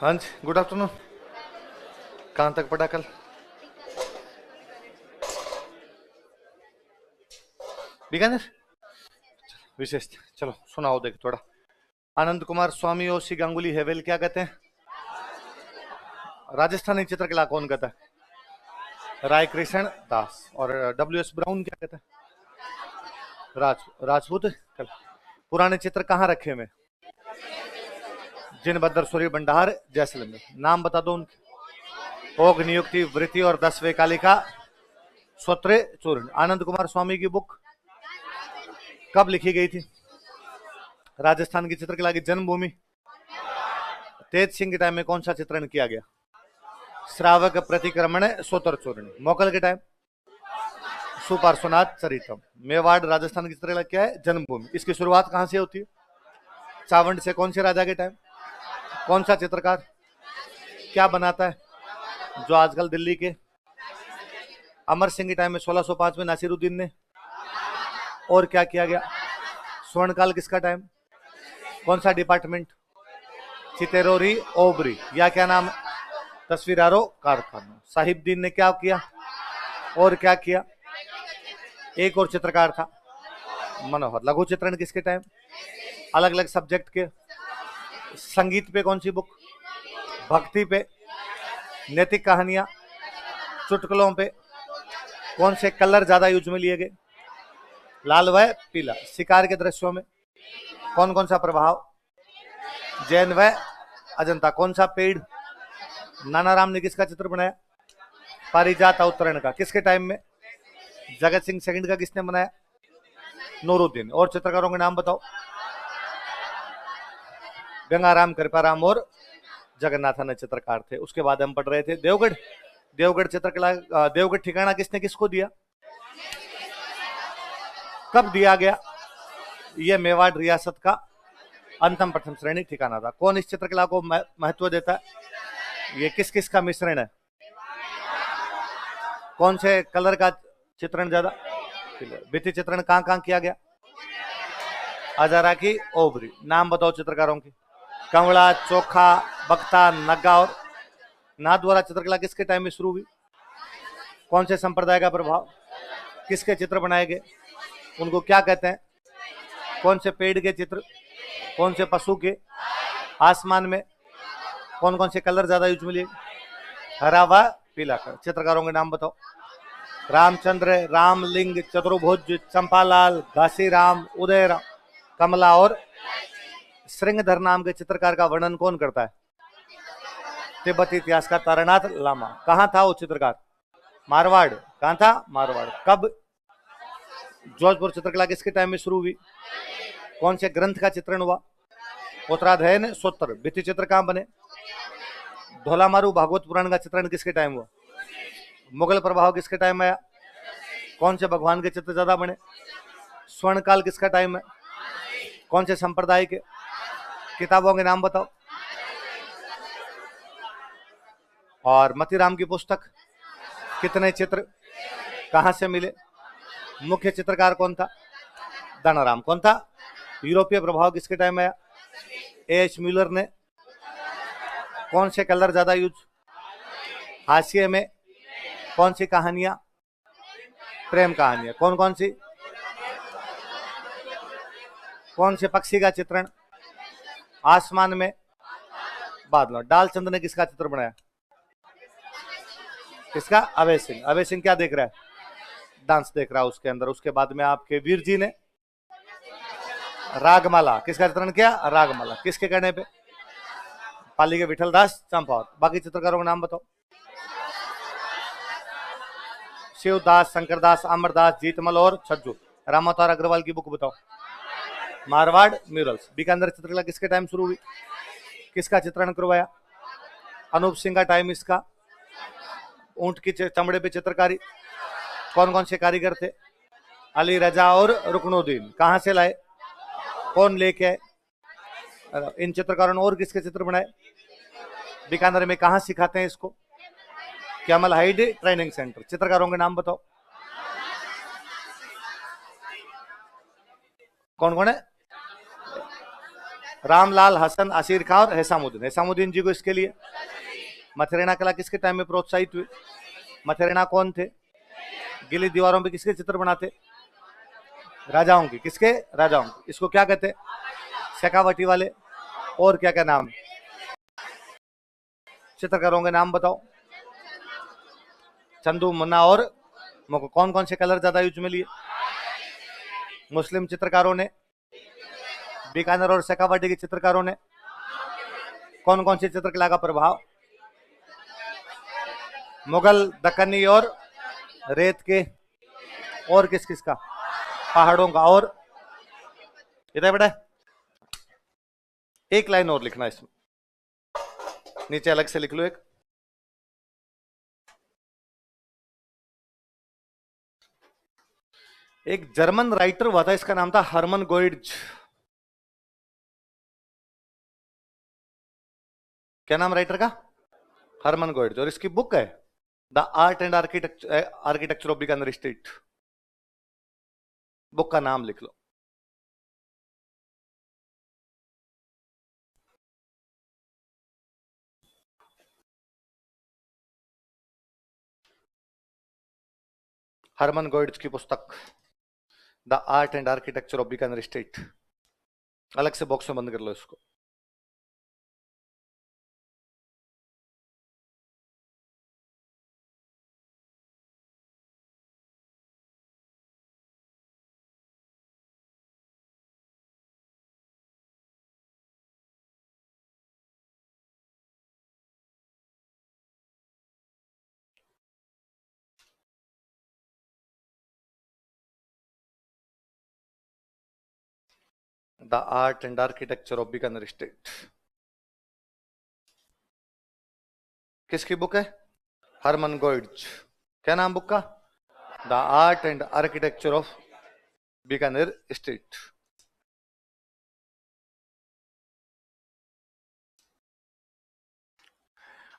हाँ जी, good afternoon. कहाँ तक पढ़ा कल? बीकानेर विशेष। चलो सुनाओ देख थोड़ा। आनंद कुमार स्वामी और श्री गांगुली हेवेल क्या कहते हैं? राजस्थानी चित्रकला कौन कहता है? राय कृष्ण दास। और डब्ल्यू एस ब्राउन क्या कहता है? राजपूत। कल पुराने चित्र कहाँ रखे हुए? जिनभद्र सूर्य भंडार जैसलमेर। नाम बता दो उनके। भोग नियुक्ति वृत्ति और 10वें कालिका स्वत्र चूर्ण। आनंद कुमार स्वामी की बुक कब लिखी गई थी? राजस्थान की चित्रकला की जन्मभूमि तेज सिंह के टाइम में कौन सा चित्रण किया गया? श्रावक प्रतिक्रमण सोतर चूर्ण। मोकल के टाइम सुपार्श्वनाथ चरितम। मेवाड़ राजस्थान की चित्रकला क्या है? जन्मभूमि। इसकी शुरुआत कहां से होती है? चावंड से। कौन से राजा के टाइम? कौन सा चित्रकार क्या बनाता है जो आजकल दिल्ली के? अमर सिंह के टाइम में 1605 में नासिरुद्दीन ने और क्या किया गया? स्वर्णकाल किसका टाइम? कौन सा डिपार्टमेंट? चितेरोरी ओबरी। या क्या नाम है? तस्वीरारो कारखाना। साहिबदीन ने क्या किया और क्या किया? एक और चित्रकार था मनोहर। लघु चित्रण किसके टाइम? अलग अलग सब्जेक्ट के। संगीत पे कौन सी बुक? भक्ति पे। नैतिक कहानियां चुटकुलों पे कौन से कलर ज्यादा यूज में लिए गए? लाल व पीला। शिकार के दृश्यों में कौन कौन सा प्रभाव? जैन व अजंता। कौन सा पेड़? नानाराम ने किसका चित्र बनाया? पारिजात अवतरण का। किसके टाइम में? जगत सिंह सेकंड का किसने बनाया? नूरुद्दीन। और चित्रकारों के नाम बताओ। गंगाराम, कृपाराम और जगन्नाथन चित्रकार थे। उसके बाद हम पढ़ रहे थे देवगढ़। देवगढ़ चित्रकला, देवगढ़ ठिकाना किसने किसको दिया? कब दिया गया? यह मेवाड़ रियासत का अंतम प्रथम श्रेणी ठिकाना था। कौन इस चित्रकला को महत्व देता है? ये किस किस का मिश्रण है? कौन से कलर का चित्रण ज्यादा? भित्ति चित्रण कहां कहां किया गया? हजारा की ओबरी। नाम बताओ चित्रकारों की। कंवड़ा, चोखा, बख्ता, नग्गा और नाथद्वारा चित्रकला किसके टाइम में शुरू हुई? कौन से संप्रदाय का प्रभाव? किसके चित्र बनाए गए? उनको क्या कहते हैं? कौन से पेड़ के चित्र? कौन से पशु के? आसमान में कौन कौन से कलर ज्यादा यूज में लिए? हरा व पीला। चित्रकारों के नाम बताओ। रामचंद्र, रामलिंग, चतुर्भुज, चंपालाल, घासीराम, उदयराम, कमला और श्रृंगधर नाम के चित्रकार का वर्णन कौन करता है? तिब्बती इतिहास का तारानाथ लामा। कहां था वो चित्रकार? मारवाड़। कहां था? मारवाड़। कब? जोधपुर चित्रकला किसके टाइम में शुरू हुई? कौन से ग्रंथ का चित्रण हुआ? उत्तराध्ययन सूत्र। भित्ति चित्र कहां बने? धोलामारू भागवत पुराण का चित्रण किसके टाइम हुआ? मुगल प्रभाव किसके टाइम में आया? कौन से भगवान के चित्र ज्यादा बने? स्वर्णकाल किसका टाइम है? कौन से संप्रदाय के? किताबों के नाम बताओ। और मतीराम की पुस्तक कितने चित्र कहां से मिले? मुख्य चित्रकार कौन था? दानाराम। कौन था? यूरोपीय प्रभाव किसके टाइम में आया? एच म्यूलर ने। कौन से कलर ज्यादा यूज? हाशिए में कौन सी कहानियां? प्रेम कहानियां। कौन कौन सी? कौन से पक्षी का चित्रण? आसमान में बादलों। डालचंद ने किसका चित्र बनाया? किसका? अभय सिंह। अभय सिंह क्या देख रहा है? डांस देख रहा है उसके अंदर। उसके बाद में आपके वीर जी ने रागमाला। किसका चित्रण किया? रागमाला। किसके कहने पे? पाली के विठलदास चंपावत। बाकी चित्रकारों के नाम बताओ। शिवदास, शंकरदास, अमरदास, जीतमल और छज्जू। रामावतार अग्रवाल की बुक बताओ। मारवाड़ म्यूरल्स। बीकानेर चित्रकला किसके टाइम शुरू हुई? किसका चित्रण करवाया? अनूप सिंह का टाइम इसका। ऊंट की चमड़े पे चित्रकारी कौन कौन से कारीगर थे? अली रजा और रुकनुद्दीन। कहां से लाए? कौन लेके आए? इन चित्रकारों ने और किसके चित्र बनाए? बीकानेर में कहां सिखाते हैं इसको? Camel hide training centre. चित्रकारों के नाम बताओ। कौन कौन है? रामलाल, हसन, असीर खान और हैसामुद्दीन। हैसामुद्दीन जी को इसके लिए। मथुरेना कला किसके टाइम में प्रोत्साहित हुई? मथुरेना कौन थे? गिली दीवारों पे किसके चित्र बनाते? राजाओं की। किसके? राजाओं की। इसको क्या कहते? शेखावटी वाले। और क्या क्या नाम? चित्रकारों के नाम बताओ। चंदू, मुन्ना और मोको। कौन कौन से कलर ज्यादा यूज में लिए? मुस्लिम चित्रकारों ने, बीकानेर और शेखावटी के चित्रकारों ने। कौन कौन सी चित्रकला का प्रभाव? मुगल, दक्कनी और रेत के। और किस किस का? पहाड़ों का। और इधर बेटा एक लाइन और लिखना इसमें, नीचे अलग से लिख लो एक। एक जर्मन राइटर हुआ था, इसका नाम था हरमन गोइड्ज। क्या नाम राइटर का? हरमन गोइड्ज। और इसकी बुक है the art and architecture of Bikaner state. Book का नाम लिख लो। हरमन गोइड्स की पुस्तक the art and architecture of Bikaner state. अलग से बॉक्स में बंद कर लो इसको। The art and architecture of Bikaner state किसकी बुक है? हरमन गोइड्स। क्या नाम बुक का? The art and architecture of Bikaner state.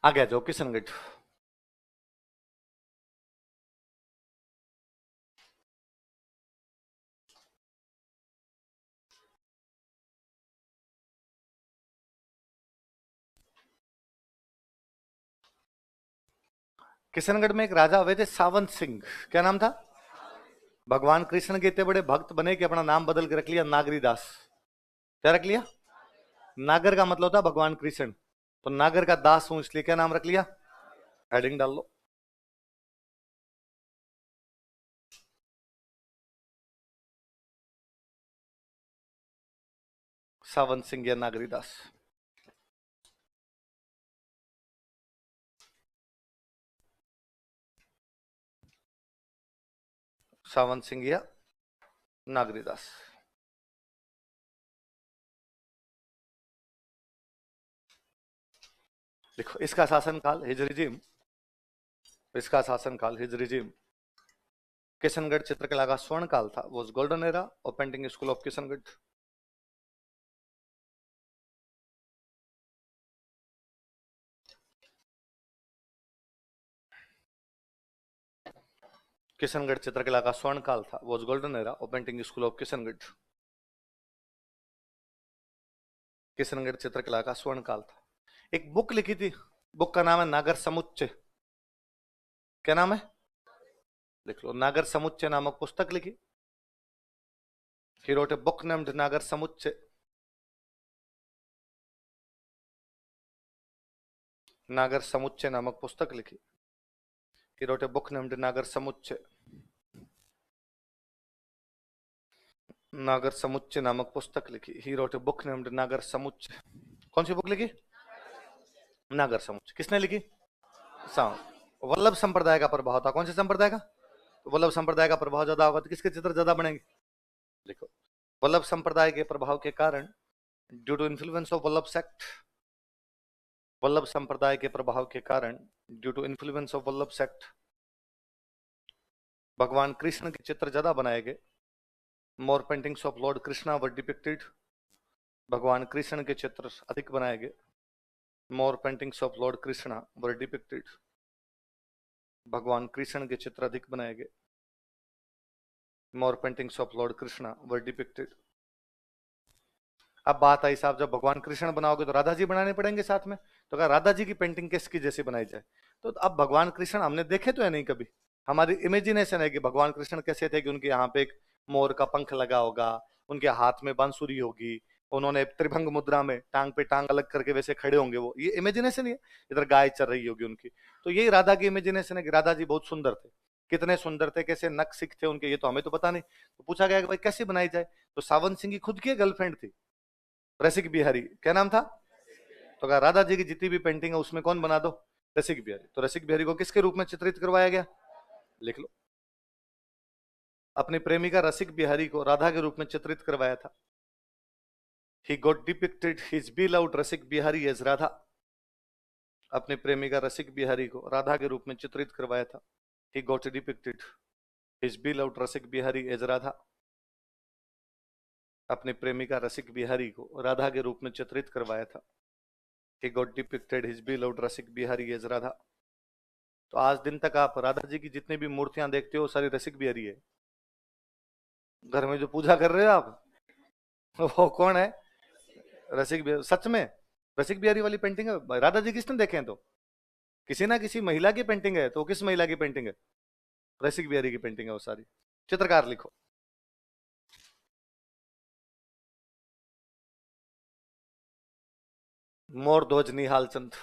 आगे आ जाओ किशनगढ़। किशनगढ़ में एक राजा हुए थे सावंत सिंह। क्या नाम था? भगवान कृष्ण के इतने बड़े भक्त बने कि अपना नाम बदल के रख लिया नागरी दास। क्या रख लिया? नागर का मतलब था भगवान कृष्ण, तो नागर का दास हूं इसलिए क्या नाम रख लिया? हेडिंग डाल लो। सावंत सिंह या नागरी दास। सावंत सिंह या नागरी दास। देखो इसका शासनकाल हिजरीजिम, इसका शासनकाल हिजरीजिम। किशनगढ़ चित्रकला का स्वर्ण काल था, वो गोल्डन एरा और painting school of Kishangarh. Kishangarh चित्रकला का स्वर्ण काल था, वो गोल्डन एरा और painting school of Kishangarh. Kishangarh चित्रकला का स्वर्ण काल था। एक बुक लिखी थी, बुक का नाम है नागर समुच्चय। क्या नाम है? लिख लो। नागर समुच्चय नामक पुस्तक लिखी। He wrote a book named नागर समुच्चय। नागर समुच्चय नामक पुस्तक लिखी। He wrote a book named नागर समुच्चय। नागर समुच्चय नामक पुस्तक लिखी। He wrote a book named नागर समुच्चय। कौन सी बुक लिखी? नागर समुच्चय। किसने लिखी? वल्लभ संप्रदाय का प्रभाव था। कौन से संप्रदाय का? वल्लभ संप्रदाय का प्रभाव ज्यादा होगा तो किसके चित्र ज्यादा बनेंगे? देखो, वल्लभ संप्रदाय के प्रभाव के कारण, due to influence of Vallabh sect, Vallabh संप्रदाय के प्रभाव के कारण, due to influence of Vallabh sect, भगवान कृष्ण के चित्र ज्यादा बनाए गए। More paintings of lord Krishna were depicted. भगवान कृष्ण के चित्र अधिक बनाए गए। More paintings of lord Krishna were depicted. भगवान कृष्ण के चित्र अधिक बनाए गए। More paintings of lord Krishna were depicted. अब बात आई साहब, जब भगवान कृष्ण बनाओगे तो राधा जी बनाने पड़ेंगे साथ में, तो अगर राधा जी की पेंटिंग किसकी जैसी बनाई जाए, तो अब भगवान कृष्ण हमने देखे तो है नहीं कभी, हमारी इमेजिनेशन है कि भगवान कृष्ण कैसे थे, कि उनके यहाँ पे एक मोर का पंख लगा होगा, उनके हाथ में बांसुरी होगी, उन्होंने त्रिभंग मुद्रा में टांग पे टांग अलग करके वैसे खड़े होंगे, वो ये इमेजिनेशन ही है, इधर गाय चल रही होगी उनकी, तो यही राधा की इमेजिनेशन है कि राधा जी बहुत सुंदर थे, कितने सुंदर थे, कैसे नक सिख थे उनके, ये तो हमें तो पता नहीं, तो पूछा गया कि भाई कैसे बनाई जाए, तो सावन सिंह की खुद की गर्लफ्रेंड थी रसिक बिहारी, क्या नाम था, तो अगर राधा जी की जितनी भी पेंटिंग है उसमें कौन बना दो, रसिक बिहारी, तो रसिक बिहारी को किसके रूप में चित्रित करवाया गया, लिख लो, अपनी प्रेमिका रसिक बिहारी को राधा के रूप में चित्रित करवाया था। He got depicted his beloved Rasik Bihari as Radha, अपनी प्रेमिका रसिक बिहारी को राधा के रूप में चित्रित करवाया था। He got depicted his beloved Rasik Bihari as Radha, अपनी प्रेमिका रसिक बिहारी को राधा के रूप में चित्रित करवाया था। He got depicted his beloved Rasik Bihari as Radha. तो आज दिन तक आप राधा जी की जितनी भी मूर्तियां देखते हो सारी रसिक बिहारी है, घर में जो पूजा कर रहे हो आप वो कौन है, रसिक बिहारी, सच में रसिक बिहारी वाली पेंटिंग है, राधा जी किसने देखे हैं, तो किसी ना किसी महिला की पेंटिंग है, तो किस महिला की पेंटिंग है, रसिक बिहारी की पेंटिंग है वो सारी। चित्रकार लिखो, मोर ध्वज निहाल चंद,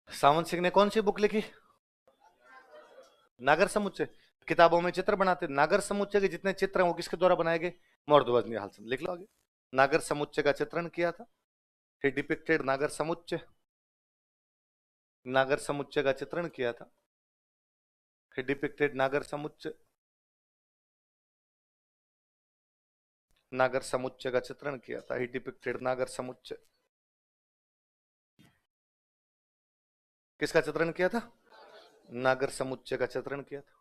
सावंत सिंह ने कौन सी बुक लिखी, नागर समुच्चय, किताबों में चित्र बनाते, नागर समुच्चय के जितने चित्र हैं वो किसके द्वारा बनाए गए, मोर ध्वज निहाल चंद, लिख लो आगे, नागर समुच्चय का चित्रण किया था, he depicted नागर समुच्चय, नागर समुच्चय का चित्रण किया था, he depicted नागर समुच्चय, नागर समुच्चय का चित्रण किया था, he depicted नागर समुच्चय, किसका चित्रण किया था, नागर समुच्चय का चित्रण किया था।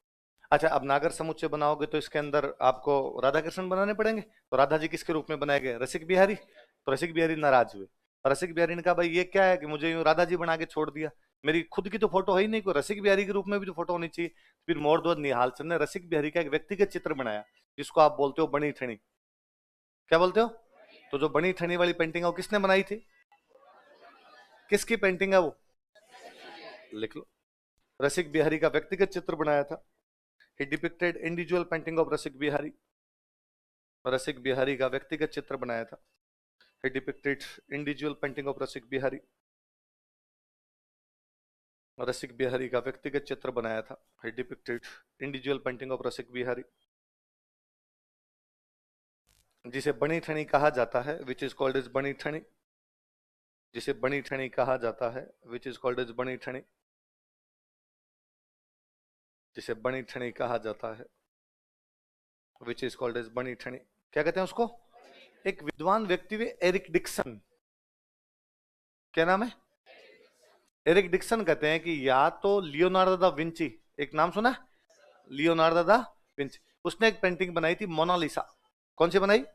अच्छा, अब नागर समुच्चय बनाओगे तो इसके अंदर आपको राधा कृष्ण बनाने पड़ेंगे, तो राधा जी किसके रूप में बनाए गए, रसिक बिहारी, तो रसिक बिहारी नाराज हुए, रसिक बिहारी ने कहा भाई ये क्या है कि मुझे यूं राधा जी बना के छोड़ दिया, मेरी खुद की तो फोटो है ही नहीं, कोई रसिक बिहारी के रूप में भी तो फोटो होनी चाहिए। फिर मोरध्वज निहाल चंद ने रसिक बिहारी का एक व्यक्तिगत चित्र बनाया, जिसको आप बोलते हो बनी ठनी, क्या बोलते हो, तो जो बनी ठनी वाली पेंटिंग है वो किसने बनाई थी, किसकी पेंटिंग है वो, लिख लो, रसिक बिहारी का व्यक्तिगत चित्र बनाया था। He depicted individual painting of रसिक बिहारी, रसिक बिहारी का व्यक्तिगत चित्र बनाया था। He depicted individual painting of रसिक बिहारी, रसिक बिहारी का व्यक्तिगत चित्र बनाया था। He depicted individual painting of रसिक बिहारी, जिसे बनी ठनी कहा जाता है, which is called as बनी ठनी, जिसे बनी ठनी कहा जाता है, which is called as बनी ठनी, जिसे बनी ठनी कहा जाता है, which is called as बनी ठनी, क्या कहते हैं उसको, एक विद्वान व्यक्ति वे एरिक डिक्सन, क्या नाम है, एरिक डिक्सन कहते हैं कि या तो लियोनार्डो दा विंची, एक नाम सुना, लियोनार्डो दा विंची, उसने एक पेंटिंग बनाई थी मोनालिसा, कौन सी बनाई,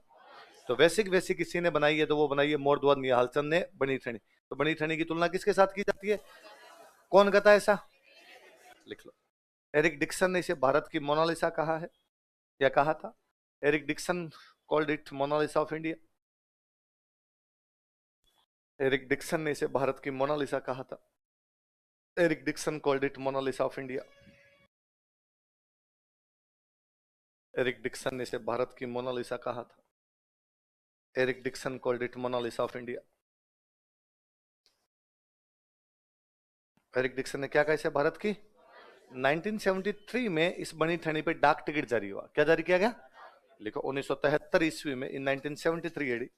तो वैसे वैसी किसी ने बनाई है, तो वो बनाई है मोरध्वज निहाल चंद ने बनी ठनी, तो बनी ठनी की तुलना किसके साथ की जाती है, कौन कहता है ऐसा, लिख लो, एरिक डिक्सन ने इसे भारत की मोनालिसा कहा है, या कहा था, Eric Dixon called it Mona Lisa of India, Eric Dixon ने इसे भारत की मोनालिसा कहा था, Eric Dixon called it Mona Lisa of India, Eric Dixon ने इसे भारत की मोनालिसा कहा था, Eric Dixon called it Mona Lisa of India, Eric Dixon ने क्या कहा इसे भारत की, 1973 में इस बनी ठनी पे डाक टिकट जारी हुआ, क्या जारी किया गया, लिखो 1973 ईस्वी में, इन 1973 एडी,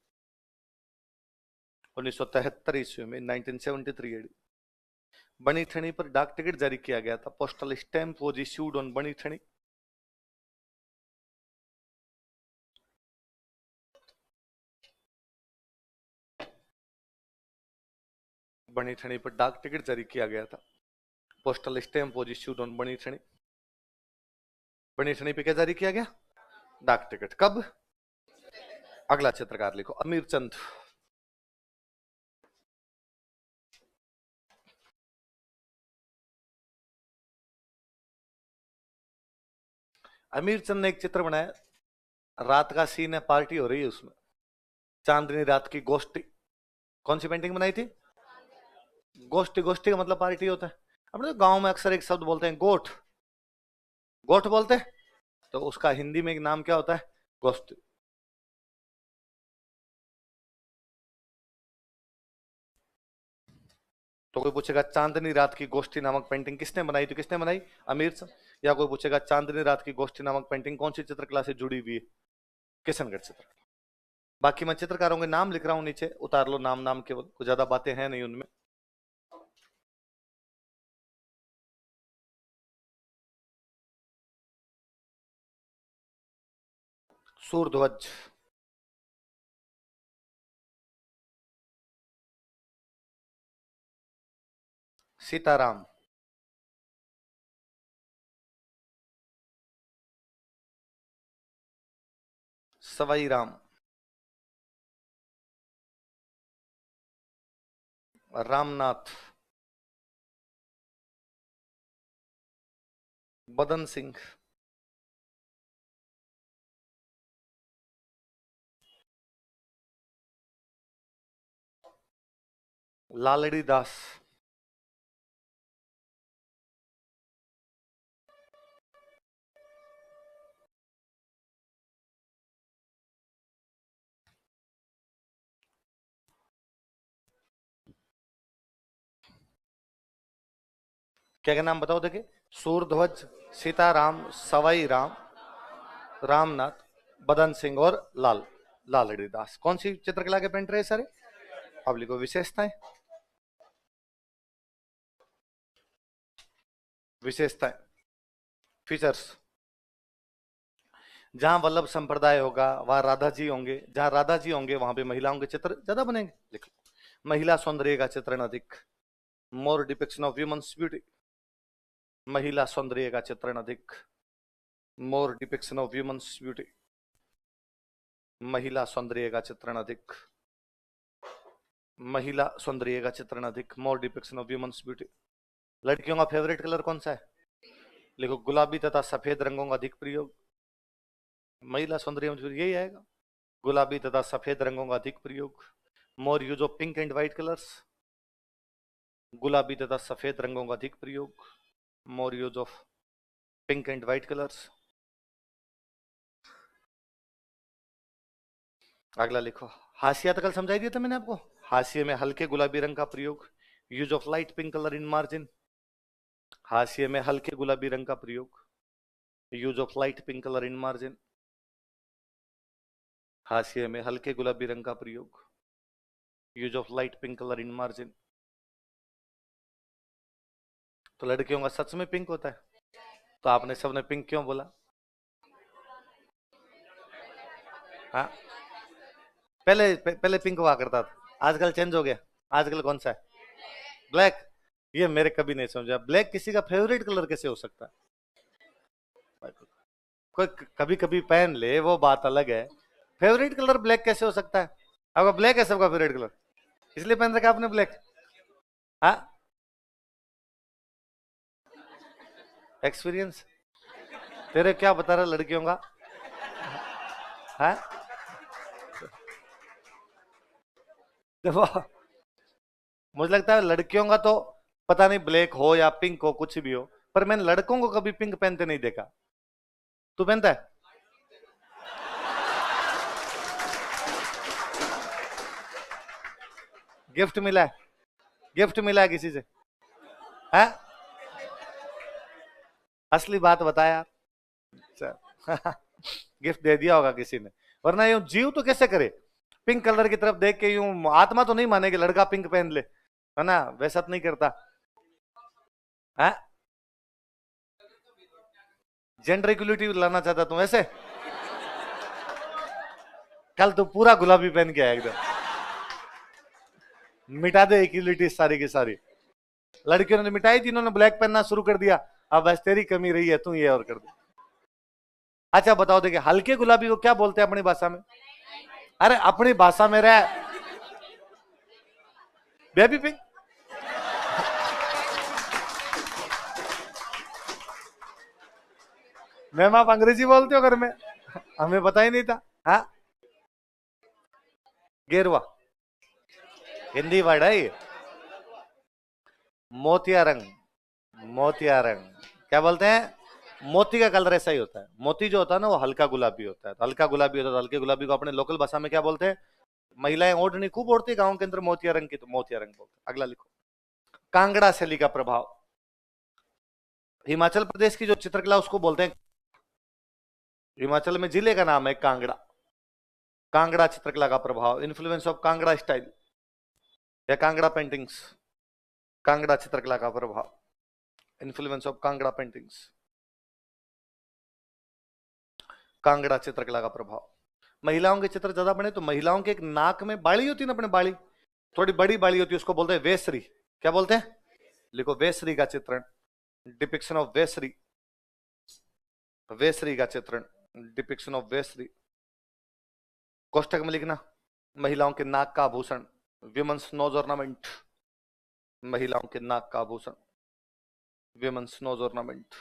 1973 ईस्वी में 1973 एडी बनी ठनी पर डाक टिकट जारी किया गया था, postal stamp was issued on बनी ठनी, बनी ठनी पर डाक टिकट जारी किया गया था, postal stamp was issued on बनी ठनी, बनी ठनी पे क्या जारी किया गया, डाक टिकट, कब, अगला चित्रकार लिखो, अमीर चंद, आमिर चंद ने एक चित्र बनाया, रात का सीन है, पार्टी हो रही है उसमें, चांदनी रात की गोष्ठी। कौन सी पेंटिंग बनाई थी? गोष्ठी। गोष्ठी का मतलब पार्टी होता है। अपने तो गांव में अक्सर एक शब्द बोलते हैं गोठ, गोठ बोलते हैं, तो उसका हिंदी में एक नाम क्या होता है? गोष्ठी। तो कोई पूछेगा चांदनी रात की गोष्ठी नामक पेंटिंग किसने बनाई? तो किसने बनाई? आमिर चंद। या कोई पूछेगा चांदनी रात की गोष्ठी नामक पेंटिंग कौन सी चित्रकला से जुड़ी हुई है? किशनगढ़ चित्रकला। बाकी मैं चित्रकारों के नाम लिख रहा हूं, नीचे उतार लो नाम, नाम केवल, कुछ ज्यादा बातें हैं नहीं उनमें। सूरध्वज, सीताराम, सवाई राम, रामनाथ, बदन सिंह, लालड़ी दास, क्या क्या नाम बताओ? देखिए, सूरध्वज, सीताराम, सवाई राम, रामनाथ, बदन सिंह और लालड़ी दास। कौन सी चित्रकला के पेंटर है सारे? अब लिखो विशेषताएं। विशेषताएं, फीचर्स। जहां वल्लभ संप्रदाय होगा वहां राधा जी होंगे, जहां राधा जी होंगे वहां पे महिलाओं के चित्र ज्यादा बनेंगे। लिख लो, महिला सौंदर्य का चित्रण अधिक, मोर डिपिक्शन ऑफ वुमेन्स ब्यूटी। महिला सौंदर्य का चित्रण अधिक, मोर डिपिक्शन ऑफ वुमेन्स ब्यूटी। महिला सौंदर्य का चित्रण अधिक, महिला सौंदर्य का चित्रण अधिक, मोर डिपिक्शन ऑफ वुमेन्स ब्यूटी। लड़कियों का फेवरेट कलर कौन सा है? लिखो, गुलाबी तथा सफेद रंगों का अधिक प्रयोग। महिला सौंदर्य में यही आएगा, गुलाबी तथा सफेद रंगों का अधिक प्रयोग। More use of pink and white colours, गुलाबी तथा सफेद रंगों का अधिक प्रयोग। More use of pink and white colours. अगला लिखो, हाशिया तक समझाई दिया था मैंने आपको। हाशिए में हल्के गुलाबी रंग का प्रयोग, use of light pink colour in margin. हाशिए में हल्के गुलाबी रंग का प्रयोग, use of light pink colour in margin. हाशिए में हल्के गुलाबी रंग का प्रयोग, use of light pink colour in margin. तो लड़कियों का सच में पिंक होता है, तो आपने सबने पिंक क्यों बोला? हाँ, पहले पिंक हुआ करता था, आजकल चेंज हो गया। आजकल कौन सा है? ब्लैक। ये मेरे कभी नहीं समझा, ब्लैक किसी का फेवरेट कलर कैसे हो सकता है? कोई कभी कभी पहन ले वो बात अलग है, फेवरेट कलर ब्लैक कैसे हो सकता है? आपका ब्लैक है सबका फेवरेट कलर, इसलिए पहन रखा आपने ब्लैक। हाँ, एक्सपीरियंस तेरे क्या बता रहा लड़कियों का? है देखो, मुझे लगता है लड़कियों का तो पता नहीं ब्लैक हो या पिंक हो, कुछ भी हो, पर मैंने लड़कों को कभी पिंक पहनते नहीं देखा। तू पहनता है? गिफ्ट मिला है? गिफ्ट मिला है किसी से? है? असली बात बताया। गिफ्ट दे दिया होगा किसी ने, वरना यूं जीव तो कैसे करे? पिंक कलर की तरफ देख के यूं आत्मा तो नहीं मानेगी लड़का पिंक पहन ले, है ना? वैसा तो नहीं करता है। जेंडर इक्वलिटी लाना चाहता तू ऐसे? कल तो पूरा गुलाबी पहन के आया एकदम, मिटा दे इक्वलिटी सारी की सारी। लड़कियों ने मिटाई थी, इन्होंने ब्लैक पहनना शुरू कर दिया, अब बस तेरी कमी रही है, तू ये और कर दे। अच्छा बताओ, देखिए हल्के गुलाबी को क्या बोलते हैं अपनी भाषा में? अरे अपनी भाषा में रह, बेबी पिंक। मैम आप अंग्रेजी बोलते हो घर में? हमें पता ही नहीं था। हाँ, गेरुआ हिंदी वर्ड है ये। मोतिया रंग, मोतिया रंग क्या बोलते हैं? मोती का कलर ऐसा ही होता है। मोती जो होता है ना वो हल्का गुलाबी होता है, तो हल्का गुलाबी होता है, तो हल्के गुलाबी को अपने लोकल भाषा में क्या बोलते हैं? महिलाएं ओढ़नी खूब ओढ़ती है गाँव के अंदर मोतिया रंग की, तो मोतिया रंग बोलते हैं। अगला लिखो, कांगड़ा शैली का प्रभाव। हिमाचल प्रदेश की जो चित्रकला उसको बोलते हैं, हिमाचल में जिले का नाम है कांगड़ा। कांगड़ा चित्रकला का प्रभाव, इन्फ्लुएंस ऑफ कांगड़ा स्टाइल या कांगड़ा पेंटिंग्स। कांगड़ा चित्रकला का प्रभाव, influence of Kangra paintings. Kangra चित्रकला का प्रभाव। महिलाओं के चित्र ज्यादा बने तो महिलाओं के एक नाक में बाड़ी होती है ना, अपने बाड़ी, थोड़ी बड़ी बाड़ी होती है, उसको बोलते हैं वेसरी। क्या बोलते हैं? लिखो, वेसरी का चित्रण, डिपिक्शन ऑफ वेसरी। वेसरी का चित्रण, डिपिक्शन ऑफ वेसरी। कोष्टक में लिखना, महिलाओं के नाक का आभूषण, विमेंस नोज ऑर्नामेंट। महिलाओं के नाक का आभूषण, विमेंस नोज ऑर्नामेंट।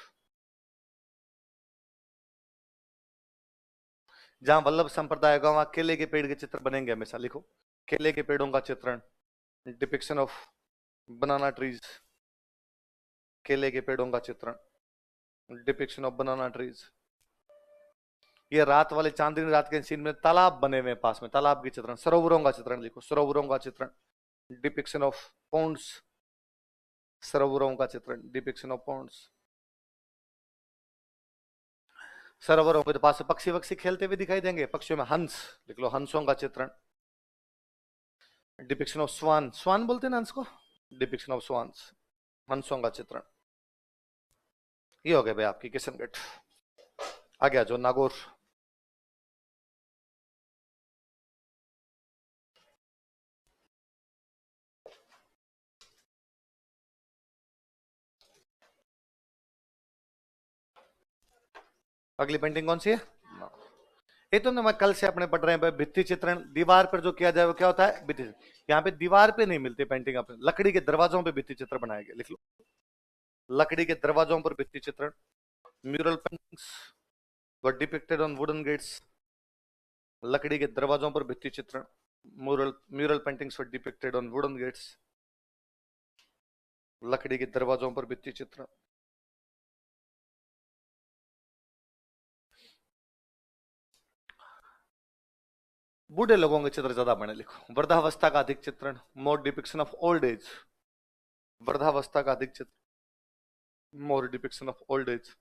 जहां वल्लभ संप्रदाय होगा वहां केले के पेड़ के चित्र बनेंगे हमेशा। लिखो, केले के पेड़ों का चित्रण, डिपिक्शन ऑफ बनाना ट्रीज। केले के पेड़ों का चित्रण, डिपिक्शन ऑफ बनाना ट्रीज। ये रात वाले चांदनी रात के सीन में तालाब बने हुए पास में, तालाब की चित्रण। सरोवरों का चित्रण लिखो, सरोवरों का चित्रण, डिपिक्शन ऑफ पॉन्ड्स। सरोवरों का चित्रण, डिपिक्शन ऑफ पॉन्ड्स। सरोवरों के पास पक्षी वक्षी खेलते हुए दिखाई देंगे, पक्षियों में हंस। लिख लो, हंसों का चित्रण, डिपिक्शन ऑफ स्वान। स्वान बोलते हैं ना हंस को, डिपिक्शन ऑफ स्वान्स, हंसों का चित्रण। ये हो गया भाई आपकी किशनगढ़। आ गया जो नागौर। अगली पेंटिंग कौन सी है? ये तो ना मैं कल से अपने पढ़ रहे हैं भित्ति चित्रण। दीवार पर जो किया जाए वो क्या होता है? भित्ति। यहाँ पे दीवार पे नहीं मिलती पेंटिंग, अपने लकड़ी के दरवाजों पे भित्ति चित्र बनाए गए। लिख लो, लकड़ी के दरवाजों पर भित्ति चित्रण। Mural paintings were depicted on wooden gates. लकड़ी के दरवाजों पर भित्ति चित्रण, mural mural paintings were depicted on wooden gates. लकड़ी के दरवाजों पर भित्ति चित्रण। बूढ़े लोगों के चित्र ज्यादा बने। लिखो, वृद्धावस्था का अधिक चित्रण, मोर डिपिक्शन ऑफ ओल्ड एज। वृद्धावस्था का अधिक चित्र, मोर डिपिक्शन ऑफ ओल्ड एज।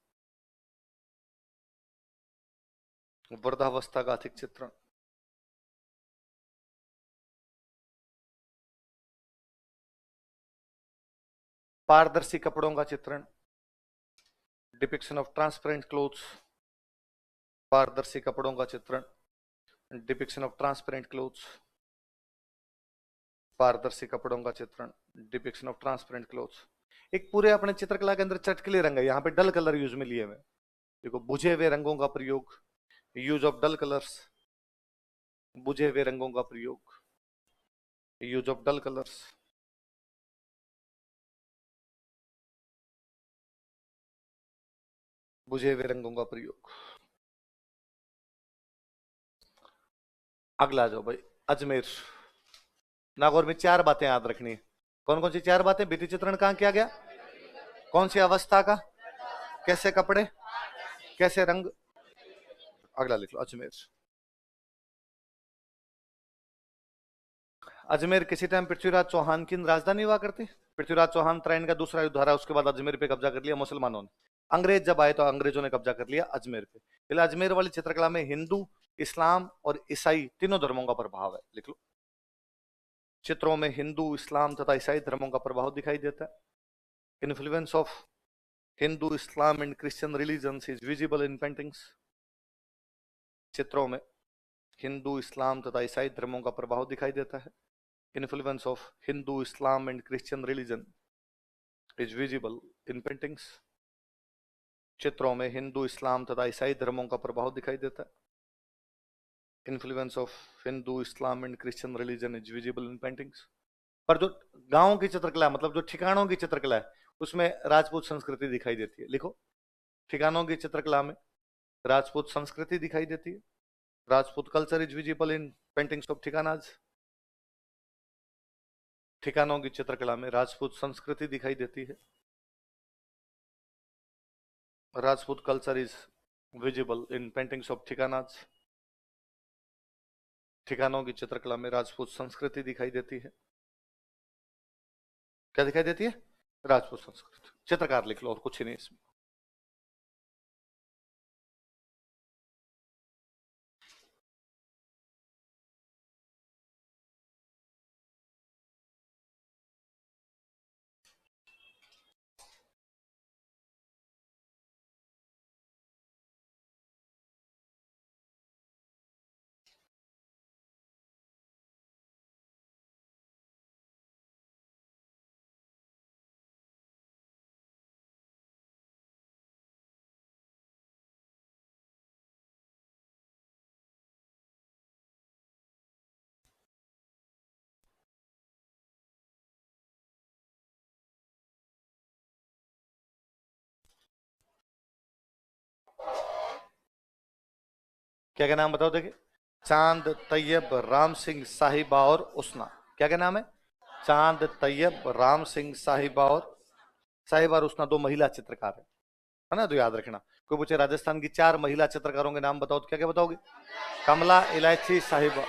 वृद्धावस्था का अधिक चित्रण। पारदर्शी कपड़ों का चित्रण, डिपिक्शन ऑफ ट्रांसपेरेंट क्लोथ्स। पारदर्शी कपड़ों का चित्रण, डिपिक्शन ऑफ ट्रांसपेरेंट क्लोथ्स। पारदर्शी कपड़ों का चित्रण, डिपिक्शन ऑफ ट्रांसपेरेंट क्लोथ्स। एक पूरे अपने चित्रकला के अंदर चटकले रंग है, यहाँ पे डल कलर यूज में लिए हुए। देखो, बुझे हुए रंगों का प्रयोग, यूज ऑफ डल कलर्स। बुझे हुए रंगों का प्रयोग, यूज ऑफ डल कलर्स। बुझे हुए रंगों का प्रयोग। अगला जाओ भाई, अजमेर। नागौर में चार बातें याद रखनी है। कौन कौन सी चार बातें? भित्ति चित्रण कहाँ किया गया? कौन सी अवस्था का? कैसे कपड़े? कैसे रंग? अगला लिख लो, अजमेर। अजमेर किसी टाइम पृथ्वीराज चौहान की राजधानी हुआ करती। पृथ्वीराज चौहान त्राइन का दूसरा युद्ध हारा, उसके बाद अजमेर पे कब्जा कर लिया मुसलमानों ने। अंग्रेज जब आए तो अंग्रेजों ने कब्जा कर लिया अजमेर पे। इसलिए अजमेर वाली चित्रकला में हिंदू, इस्लाम और ईसाई तीनों धर्मों का प्रभाव है। लिख लो, चित्रों में हिंदू, इस्लाम तथा ईसाई धर्मों का प्रभाव दिखाई देता है। Influence of Hindu, Islam and Christian religions is visible in paintings. चित्रों में हिंदू, इस्लाम तथा ईसाई धर्मों का प्रभाव दिखाई देता है। Influence of Hindu, Islam and Christian religion is visible in paintings. चित्रों में हिंदू, इस्लाम तथा ईसाई धर्मों का प्रभाव दिखाई देता है। Influence of Hindu, Islam and Christian religion is visible in paintings. पर जो गांव की चित्रकला, मतलब जो ठिकानों की चित्रकला है, उसमें राजपूत संस्कृति दिखाई देती है। लिखो, ठिकानों की चित्रकला में राजपूत संस्कृति दिखाई देती है। Rajput culture is visible in paintings of thikanas. ठिकानों की चित्रकला में राजपूत संस्कृति दिखाई देती है। Rajput culture is visible in paintings of thikanas. ठिकानों की चित्रकला में राजपूत संस्कृति दिखाई देती है। क्या दिखाई देती है? राजपूत संस्कृति। चित्रकार लिख लो, और कुछ ही नहीं इसमें। क्या क्या नाम बताओ देखिए। चांद, तैयब, राम सिंह, साहिबा और उसना। क्या क्या नाम है? चांद, तैयब, राम सिंह, साहिबा और उसना दो महिला चित्रकार है ना, तो याद रखना। कोई पूछे राजस्थान की 4 महिला चित्रकारों के नाम बताओ, तो क्या क्या बताओगे? कमला, इलायची, साहिबा।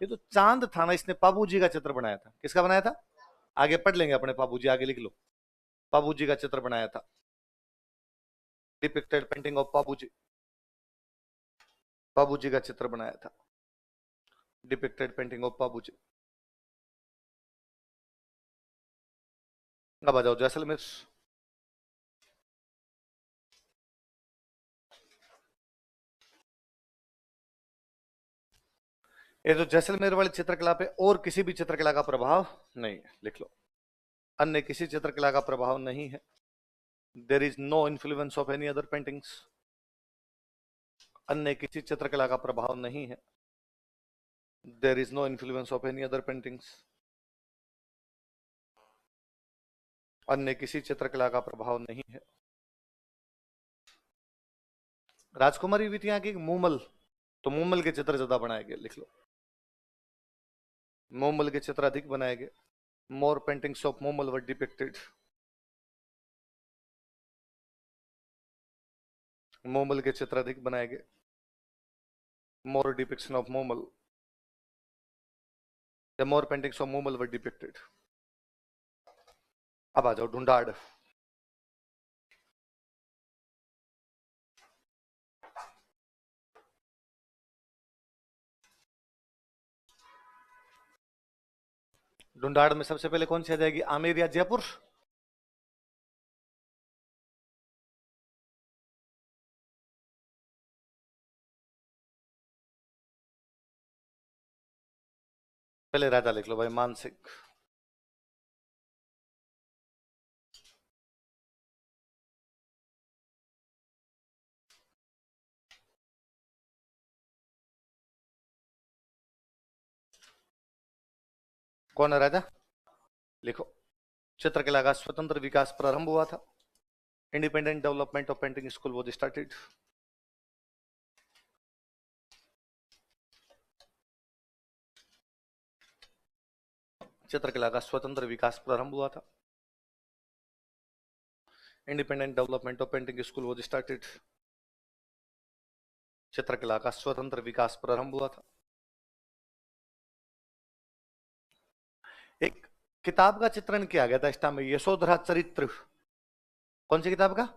ये तो चांद था ना, इसने पाबू जी का चित्र बनाया था। किसका बनाया था? आगे पढ़ लेंगे अपने पाबू जी, आगे लिख लो। पाबू जी का चित्र बनाया था। डिपिक्टेड पेंटिंग ऑफ पाबू जी। पाबू जी का चित्र बनाया था। डिपिक्टेड पेंटिंग ऑफ पाबू जी। अब आ जाओ जैसलमेर। ये तो जैसलमेर वाली चित्रकला पे और किसी भी चित्रकला का प्रभाव नहीं है, लिख लो। अन्य किसी चित्रकला का प्रभाव नहीं है। There is no influence of any other paintings. अन्य किसी चित्रकला का प्रभाव नहीं है। There is no influence of any other paintings. अन्य किसी चित्रकला का प्रभाव नहीं है। राजकुमारी विटिया की मूमल, तो मूमल के चित्र ज्यादा बनाए गए, लिख लो। मूमल के चित्र अधिक बनाए गए। More paintings of Moomal were depicted. Moomal के चित्र अधिक बनाए गए। मोर डिपिक्शन ऑफ मूमल, या more paintings of Moomal were depicted. अब आ जाओ ढूंढाड़। ढूंढाड़ में सबसे पहले कौन सी आ जाएगी? आमेर या जयपुर? पहले राजा लिख लो भाई, मानसिंह। कौन है राजा? लिखो। चित्रकला का स्वतंत्र विकास प्रारंभ हुआ था। Independent development of painting school was started. चित्रकला का स्वतंत्र विकास प्रारंभ हुआ था। Independent development of painting school was started. चित्रकला का स्वतंत्र विकास प्रारंभ हुआ था। एक किताब का चित्रण किया गया था इस टाइम में, यशोधरा चरित्र। कौन सी किताब का?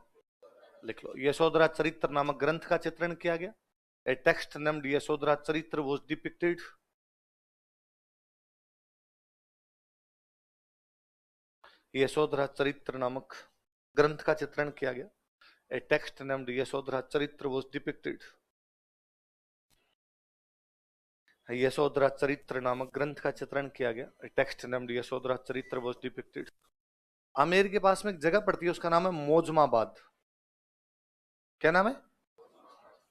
लिख लो, यशोधरा चरित्र नामक ग्रंथ का चित्रण किया गया। ए टेक्स्ट नेम्ड यशोधरा चरित्र वाज डिपिक्टेड। यशोधरा चरित्र नामक ग्रंथ का चित्रण किया गया। ए टेक्स्ट नेम्ड यशोधरा चरित्र वाज डिपिक्टेड। यशोधरा चरित्र नामक ग्रंथ का चित्रण किया गया। ए टेक्स्ट नेम्ड यशोधरा चरित्र वाज डिपिक्टेड। आमेर के पास में एक जगह पड़ती है, उसका नाम है मोजमाबाद। क्या नाम है?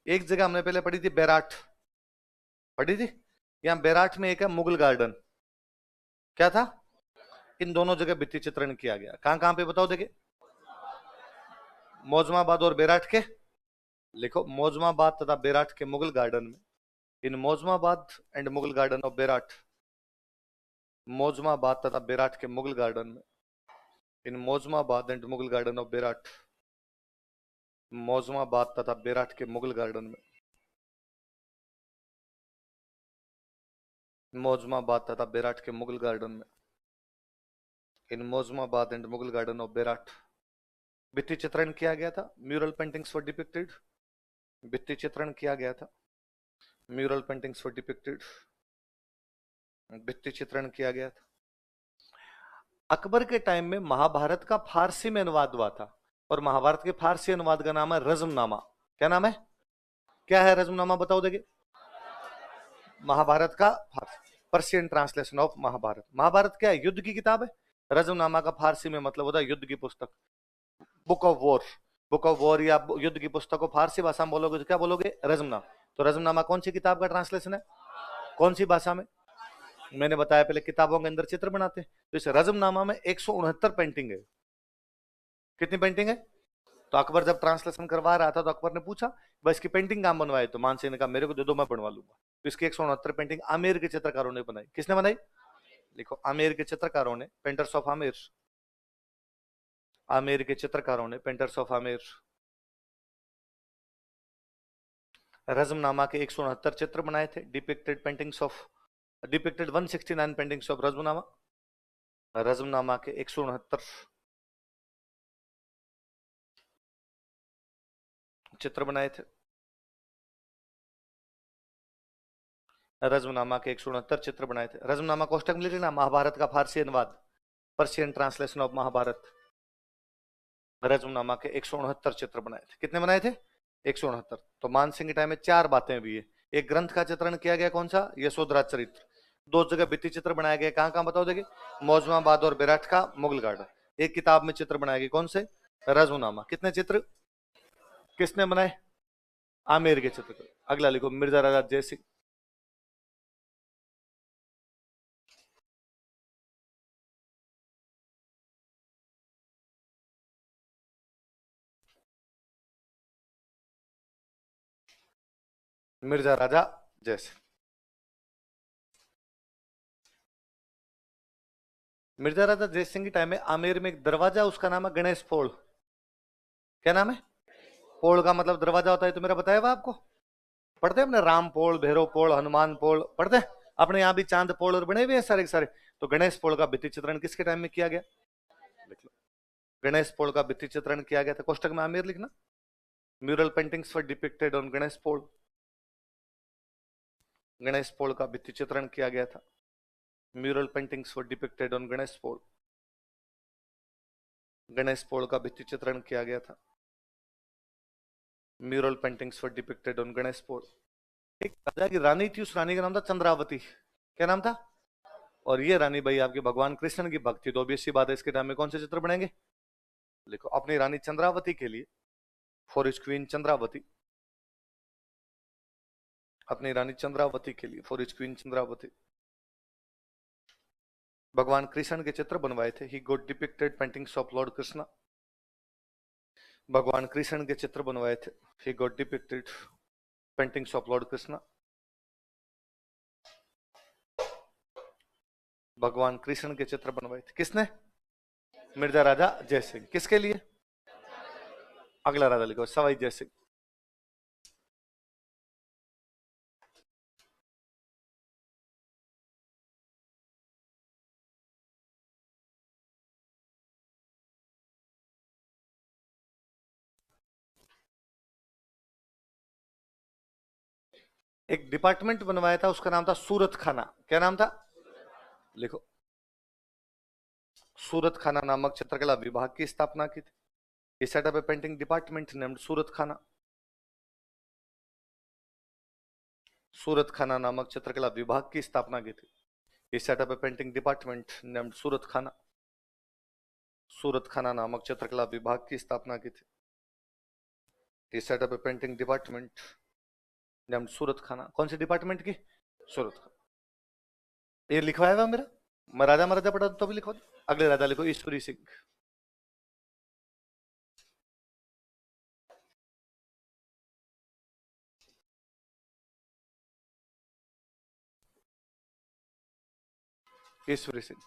एक जगह हमने पहले पढ़ी थी, बैराठ पढ़ी थी। यहां बैराठ में एक है मुगल गार्डन। क्या था? इन दोनों जगह भित्ति चित्रण किया गया। कहां कहां पे बताओ देखिए। मौजमाबाद और बैराठ के लिखो मौजमाबाद तथा बेराट के मुगल गार्डन में, in Mozamabad and Mughal garden of Berat, Mozamabad तथा बेराट के मुगल गार्डन में, in Mozamabad and Mughal garden of Berat, Mozamabad तथा बेराट के मुगल गार्डन में, मौजमाबाद तथा बेराट के मुगल गार्डन में, in Mozamabad and Mughal garden of Berat भित्ति चित्रण किया गया था, म्यूरल पेंटिंग्स वर डिपिक्टेड, भित्ति चित्रण किया गया था, म्यूरल पेंटिंग्स वर डिपिक्टेड, भित्ति चित्रण किया गया था। अकबर के टाइम में महाभारत का फारसी में अनुवाद हुआ था, और महाभारत के फारसी अनुवाद का नाम है रज़्मनामा। क्या नाम है? क्या है रज़्मनामा? बताओ देखिए। महाभारत का Persian translation of Mahabharata. Mahabharata क्या है? युद्ध की किताब है। रज़्मनामा का फारसी में मतलब होता है युद्ध की पुस्तक, book of war. Book of war या युद्ध की पुस्तक को फारसी भाषा में बोलोगे तो क्या बोलोगे? रज़्मनामा। तो रज़्मनामा कौन सी किताब का ट्रांसलेशन है? कौन सी भाषा में? मैंने बताया पहले किताबों के अंदर चित्र बनाते हैं, तो इस रज़्मनामा में 169 पेंटिंग है। कितनी पेंटिंग है? तो अकबर जब ट्रांसलेशन करवा रहा था तो अकबर ने पूछा भाई इसकी पेंटिंग काम बनवाए, तो मानसिंह ने कहा मेरे को दे दो, मैं बनवा लूंगा। तो इसकी 169 पेंटिंग आमेर के चित्रकारों ने बनाई। किसने बनाई? लिखो आमेर के चित्रकारों ने, पेंटर्स ऑफ आमेर, आमेर के चित्रकारों ने, पेंटर्स ऑफ आमेर। रज़्मनामा के 169 चित्र बनाए थे, depicted paintings of, depicted 169 paintings of Razmnama. Razmnama के 169 चित्र बनाए थे, रज़्मनामा के 169 चित्र बनाए थे। रज़्मनामा कोष्टक में लिखना महाभारत का फारसी अनुवाद, Persian translation of Mahabharata. Razmnama के 169 चित्र बनाए थे। कितने बनाए थे? 169। तो मानसिंह के टाइम में 4 बातें भी है। एक ग्रंथ का चित्रण किया गया, कौन सा? यशोधरा चरित्र। 2 जगह भित्ति चित्र बनाया गया, कहां कहां बताओ देखिए? मौजमाबाद और बेराट का मुगल गार्डन। एक किताब में चित्र बनाए गए, कौन से? रज़्मनामा। कितने चित्र किसने बनाए? आमेर के चित्र। अगला लिखो मिर्जा राजा जयसिंह। मिर्जा राजा जयसिंह। मिर्जा राजा जयसिंह के टाइम में आमेर में एक दरवाजा, उसका नाम है गणेश पोल। क्या नाम है? पोल का मतलब दरवाजा होता है, तो मेरा बताया हुआ आपको। पढ़ते हैं अपने राम पोल, भैरव पोल, हनुमान पोल पढ़ते हैं अपने यहाँ भी, चांद पोल और बने हुए हैं सारे के सारे। तो गणेश पोल का भित्ति चित्रण किसके टाइम में किया गया? लिख लो, गणेश पोल का भित्ति चित्रण किया गया था। कोष्टक में आमेर लिखना। Mural paintings were depicted on Ganesh Pol, Ganesh Pol का भित्ति चित्रण किया गया था। Mural paintings were depicted on Ganesh Pol, Ganesh Pol का भित्ति चित्रण किया गया था। Mural paintings were depicted on Ganesh Pol. एक राजा की रानी थी, उस रानी का नाम था चंद्रावती। क्या नाम था? और ये रानी भाई आपके भगवान कृष्ण की भक्त थी, तो ऑब्वियस सी बात है इसके टाइम में कौन से चित्र बनेंगे? लिखो अपनी रानी चंद्रावती के लिए, फॉर हिज क्वीन चंद्रावती, अपनी रानी चंद्रावती के लिए, फॉर हिज क्वीन चंद्रावती, भगवान कृष्ण के चित्र बनवाए थे। He got depicted paintings of lord Krishna, भगवान कृष्ण के चित्र बनवाए थे। He got depicted paintings of lord Krishna, भगवान कृष्ण के चित्र बनवाए थे। किसने? मिर्जा राजा जयसिंह। किसके लिए? अगला राजा लिखो सवाई जयसिंह। एक डिपार्टमेंट बनवाया था, उसका नाम था सूरत खाना। क्या नाम था? लिखो सूरत खाना नामक चित्रकला विभाग की स्थापना की थी। He set up a painting department named सूरत खाना। सूरत खाना नामक चित्रकला विभाग की स्थापना की थी। He set up a painting department named सूरत खाना। सूरत खाना नामक चित्रकला विभाग की स्थापना की थी। He set up a painting department named सूरत खाना। कौन सी डिपार्टमेंट की? सूरत खाना। ये लिखवाया हुआ मेरा, मैं राजा महाराजा पढ़ा तो भी लिखवा दो। अगले राजा लिखो ईश्वरी सिंह। ईश्वरी सिंह।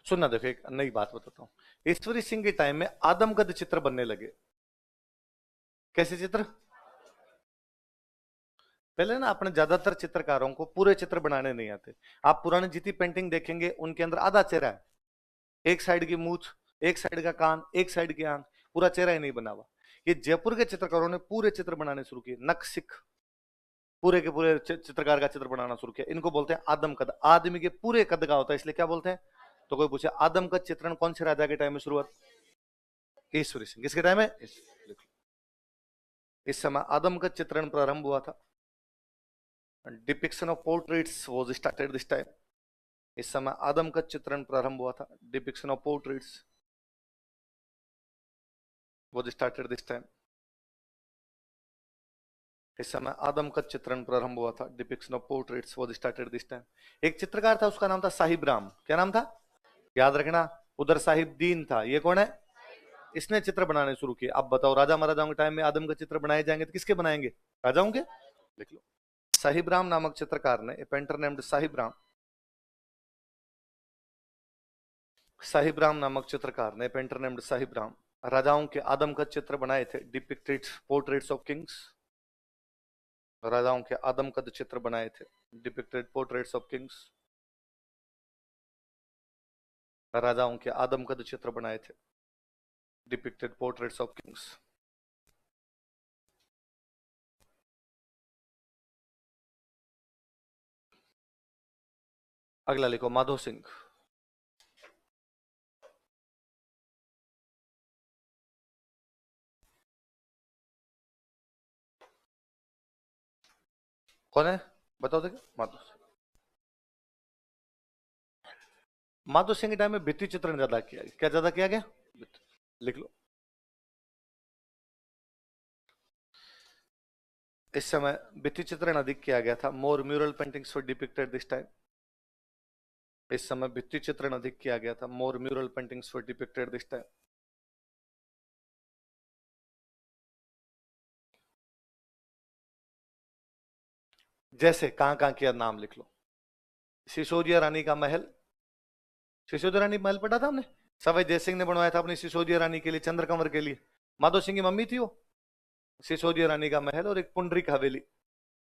सुनना, देखो एक नई बात बताता हूं। ईश्वरी सिंह के टाइम में आदमकद चित्र बनने लगे। कैसे चित्र? पहले ना अपने ज्यादातर चित्रकारों को पूरे चित्र बनाने नहीं आते। आप पुरानी जितनी पेंटिंग देखेंगे उनके अंदर आधा चेहरा है, एक साइड की मूछ, एक साइड का कान, एक साइड की आंख, पूरा चेहरा ही नहीं बना हुआ। ये जयपुर के चित्रकारों ने पूरे चित्र बनाने शुरू किए, नक्सिक, पूरे के पूरे चित्रकार का चित्र बनाना शुरू किया। इनको बोलते हैं आदम कद। आदमी के पूरे कद का होता है, इसलिए क्या बोलते हैं? तो कोई पूछे आदम कद चित्रण कौन से राजा के टाइम में शुरुआत? ईश्वरी सिंह। किसके टाइम में? इस समय आदम कद चित्रण प्रारंभ हुआ था। Depiction of portraits was started this time. इस समय आदम कद चित्रण प्रारंभ हुआ था। Depiction of portraits was started this time. इस समय आदम का चित्रण प्रारंभ हुआ था। Depiction of portraits was started this time. एक चित्रकार था, उसका नाम था साहिब राम। क्या नाम था? याद रखना। उधर साहिब दीन था, ये कौन है? इसने चित्र बनाने शुरू किए। अब बताओ, राजा महाराजाओं के टाइम में आदम का चित्र बनाए जाएंगे तो किसके बनाएंगे? राजाओं के। लिख लो, साहिब राम नामक चित्रकार ने, ए पेंटर नेम्ड साहिब राम, साहिब राम नामक चित्रकार ने, पेंटर नेम्ड साहिब राम, राजाओं के आदम का चित्र बनाए थे। डिपिक्टेड पोर्ट्रेट्स ऑफ किंग्स, राजाओं के आदमकद चित्र बनाए थे। डिपिक्टेड पोर्ट्रेट्स ऑफ किंग्स, राजाओं के आदमकद चित्र बनाए थे। Depicted portraits of Kings. अगला लिखो, माधो सिंह। कौन है? बताओ देखिए। माधो सिंह। माधो सिंह के टाइम में भित्ति चित्रण ज्यादा किया गया। क्या ज्यादा किया गया? लिख लो, इस समय भित्ति चित्रण अधिक किया गया था। More mural paintings were depicted this time. इस समय भित्ति चित्रण अधिक किया गया था। More mural paintings were depicted this time. जैसे कहां कहां किया, नाम लिख लो। सिसोदिया रानी का महल, सिसोदिया रानी महल पढ़ा था हमने। सवाई जय सिंह ने बनवाया था अपनी सिसोदिया रानी के लिए, चंद्रकंवर के लिए। माधो सिंह की मम्मी थी वो। सिसोदिया रानी का महल और एक पुंडरीक हवेली।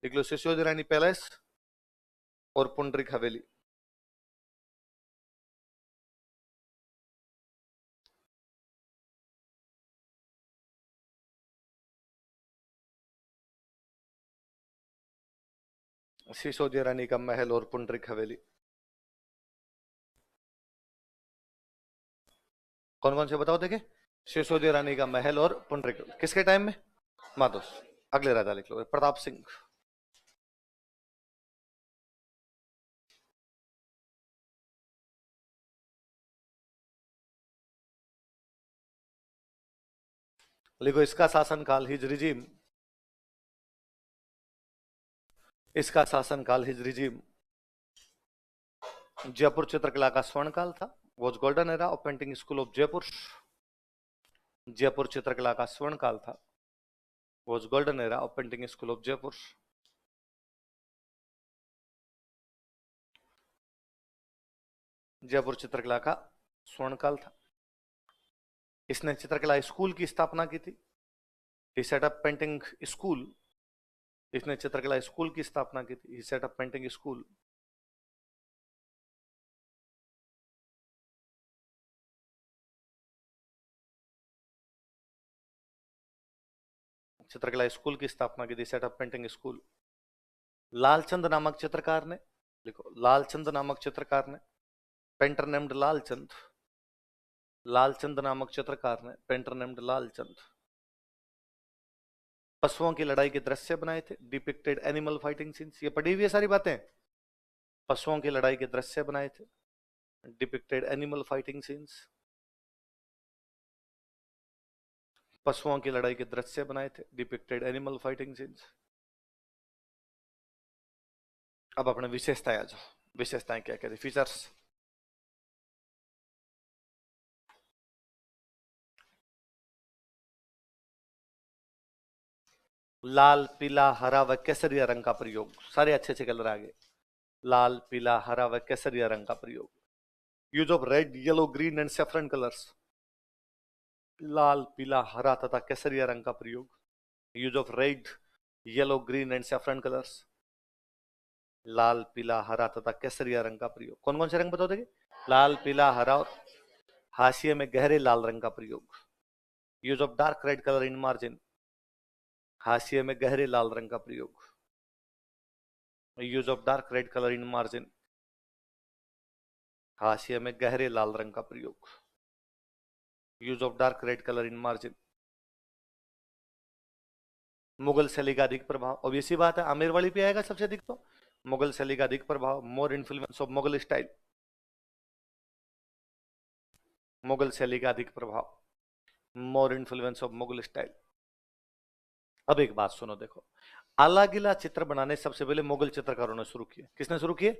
देख लो, सिसोदिया रानी पैलेस और पुंडरीक हवेली। सिसोदिया रानी का महल और पुंडरीक हवेली। कौन कौन से बताओ देखे? सिसोदिया रानी का महल और पुंडरीक। किसके टाइम में? माधो। अगले राजा लिख लो, प्रताप सिंह। लिखो, इसका शासनकाल हिज रिजीम, इसका शासनकाल हिज रिजीम जयपुर चित्रकला का स्वर्ण काल था। Was golden era of painting school of Jaipur. Jaipur चित्रकला का स्वर्ण काल था। Was golden era of painting school of Jaipur. Jaipur चित्रकला का स्वर्ण काल था। इसने चित्रकला स्कूल की स्थापना की थी। ही सेट अप पेंटिंग स्कूल। इसने चित्रकला स्कूल की स्थापना की थी। ही सेट अप पेंटिंग स्कूल। चित्रकला स्कूल की स्थापना की थी, set up painting school. Lalchand नामक चित्रकार ने, लिखो, लालचंद नामक चित्रकार ने, पेंटर नेम्ड लालचंद, लालचंद नामक चित्रकार ने, पेंटर नेम्ड लालचंद, पशुओं की लड़ाई के दृश्य बनाए थे। Depicted animal fighting scenes. ये पढ़ी हुई है सारी बातें। पशुओं की लड़ाई के दृश्य बनाए थे। Depicted animal fighting scenes. पशुओं की लड़ाई के दृश्य बनाए थे। Depicted animal fighting scenes. अब अपने विशेषताएं आ जाओ। विशेषताएं क्या कहते? फीचर्स। लाल, पीला, हरा व केसरिया रंग का प्रयोग। सारे अच्छे अच्छे कलर आ गए। लाल, पीला, हरा व केसरिया रंग का प्रयोग। Use of red, yellow, green and saffron colours. लाल, पीला, हरा तथा केसरिया रंग का प्रयोग। Use of red, yellow, green and saffron colours. लाल, पीला, हरा तथा केसरिया रंग का प्रयोग। कौन कौन से रंग बताओ देखिए? लाल, पीला, हरा और हाशिए में गहरे लाल रंग का प्रयोग। Use of dark red colour in margin. हाशिए में गहरे लाल रंग का प्रयोग। Use of dark red colour in margin. हाशिए में गहरे लाल रंग का प्रयोग। Use of dark red colour in margin. Mughal शैली का अधिक प्रभाव, अब इसी बात है, आमिर वाली पे आएगा सबसे अधिक तो। मुगल शैली का अधिक प्रभाव, मोर influence of Mughal style. Mughal शैली का अधिक प्रभाव, मोर इन्फ्लुएंस ऑफ मुगल स्टाइल। अब एक बात सुनो, देखो, आला गिला चित्र बनाने सबसे पहले मुगल चित्रकारों ने शुरू किए। किसने शुरू किए?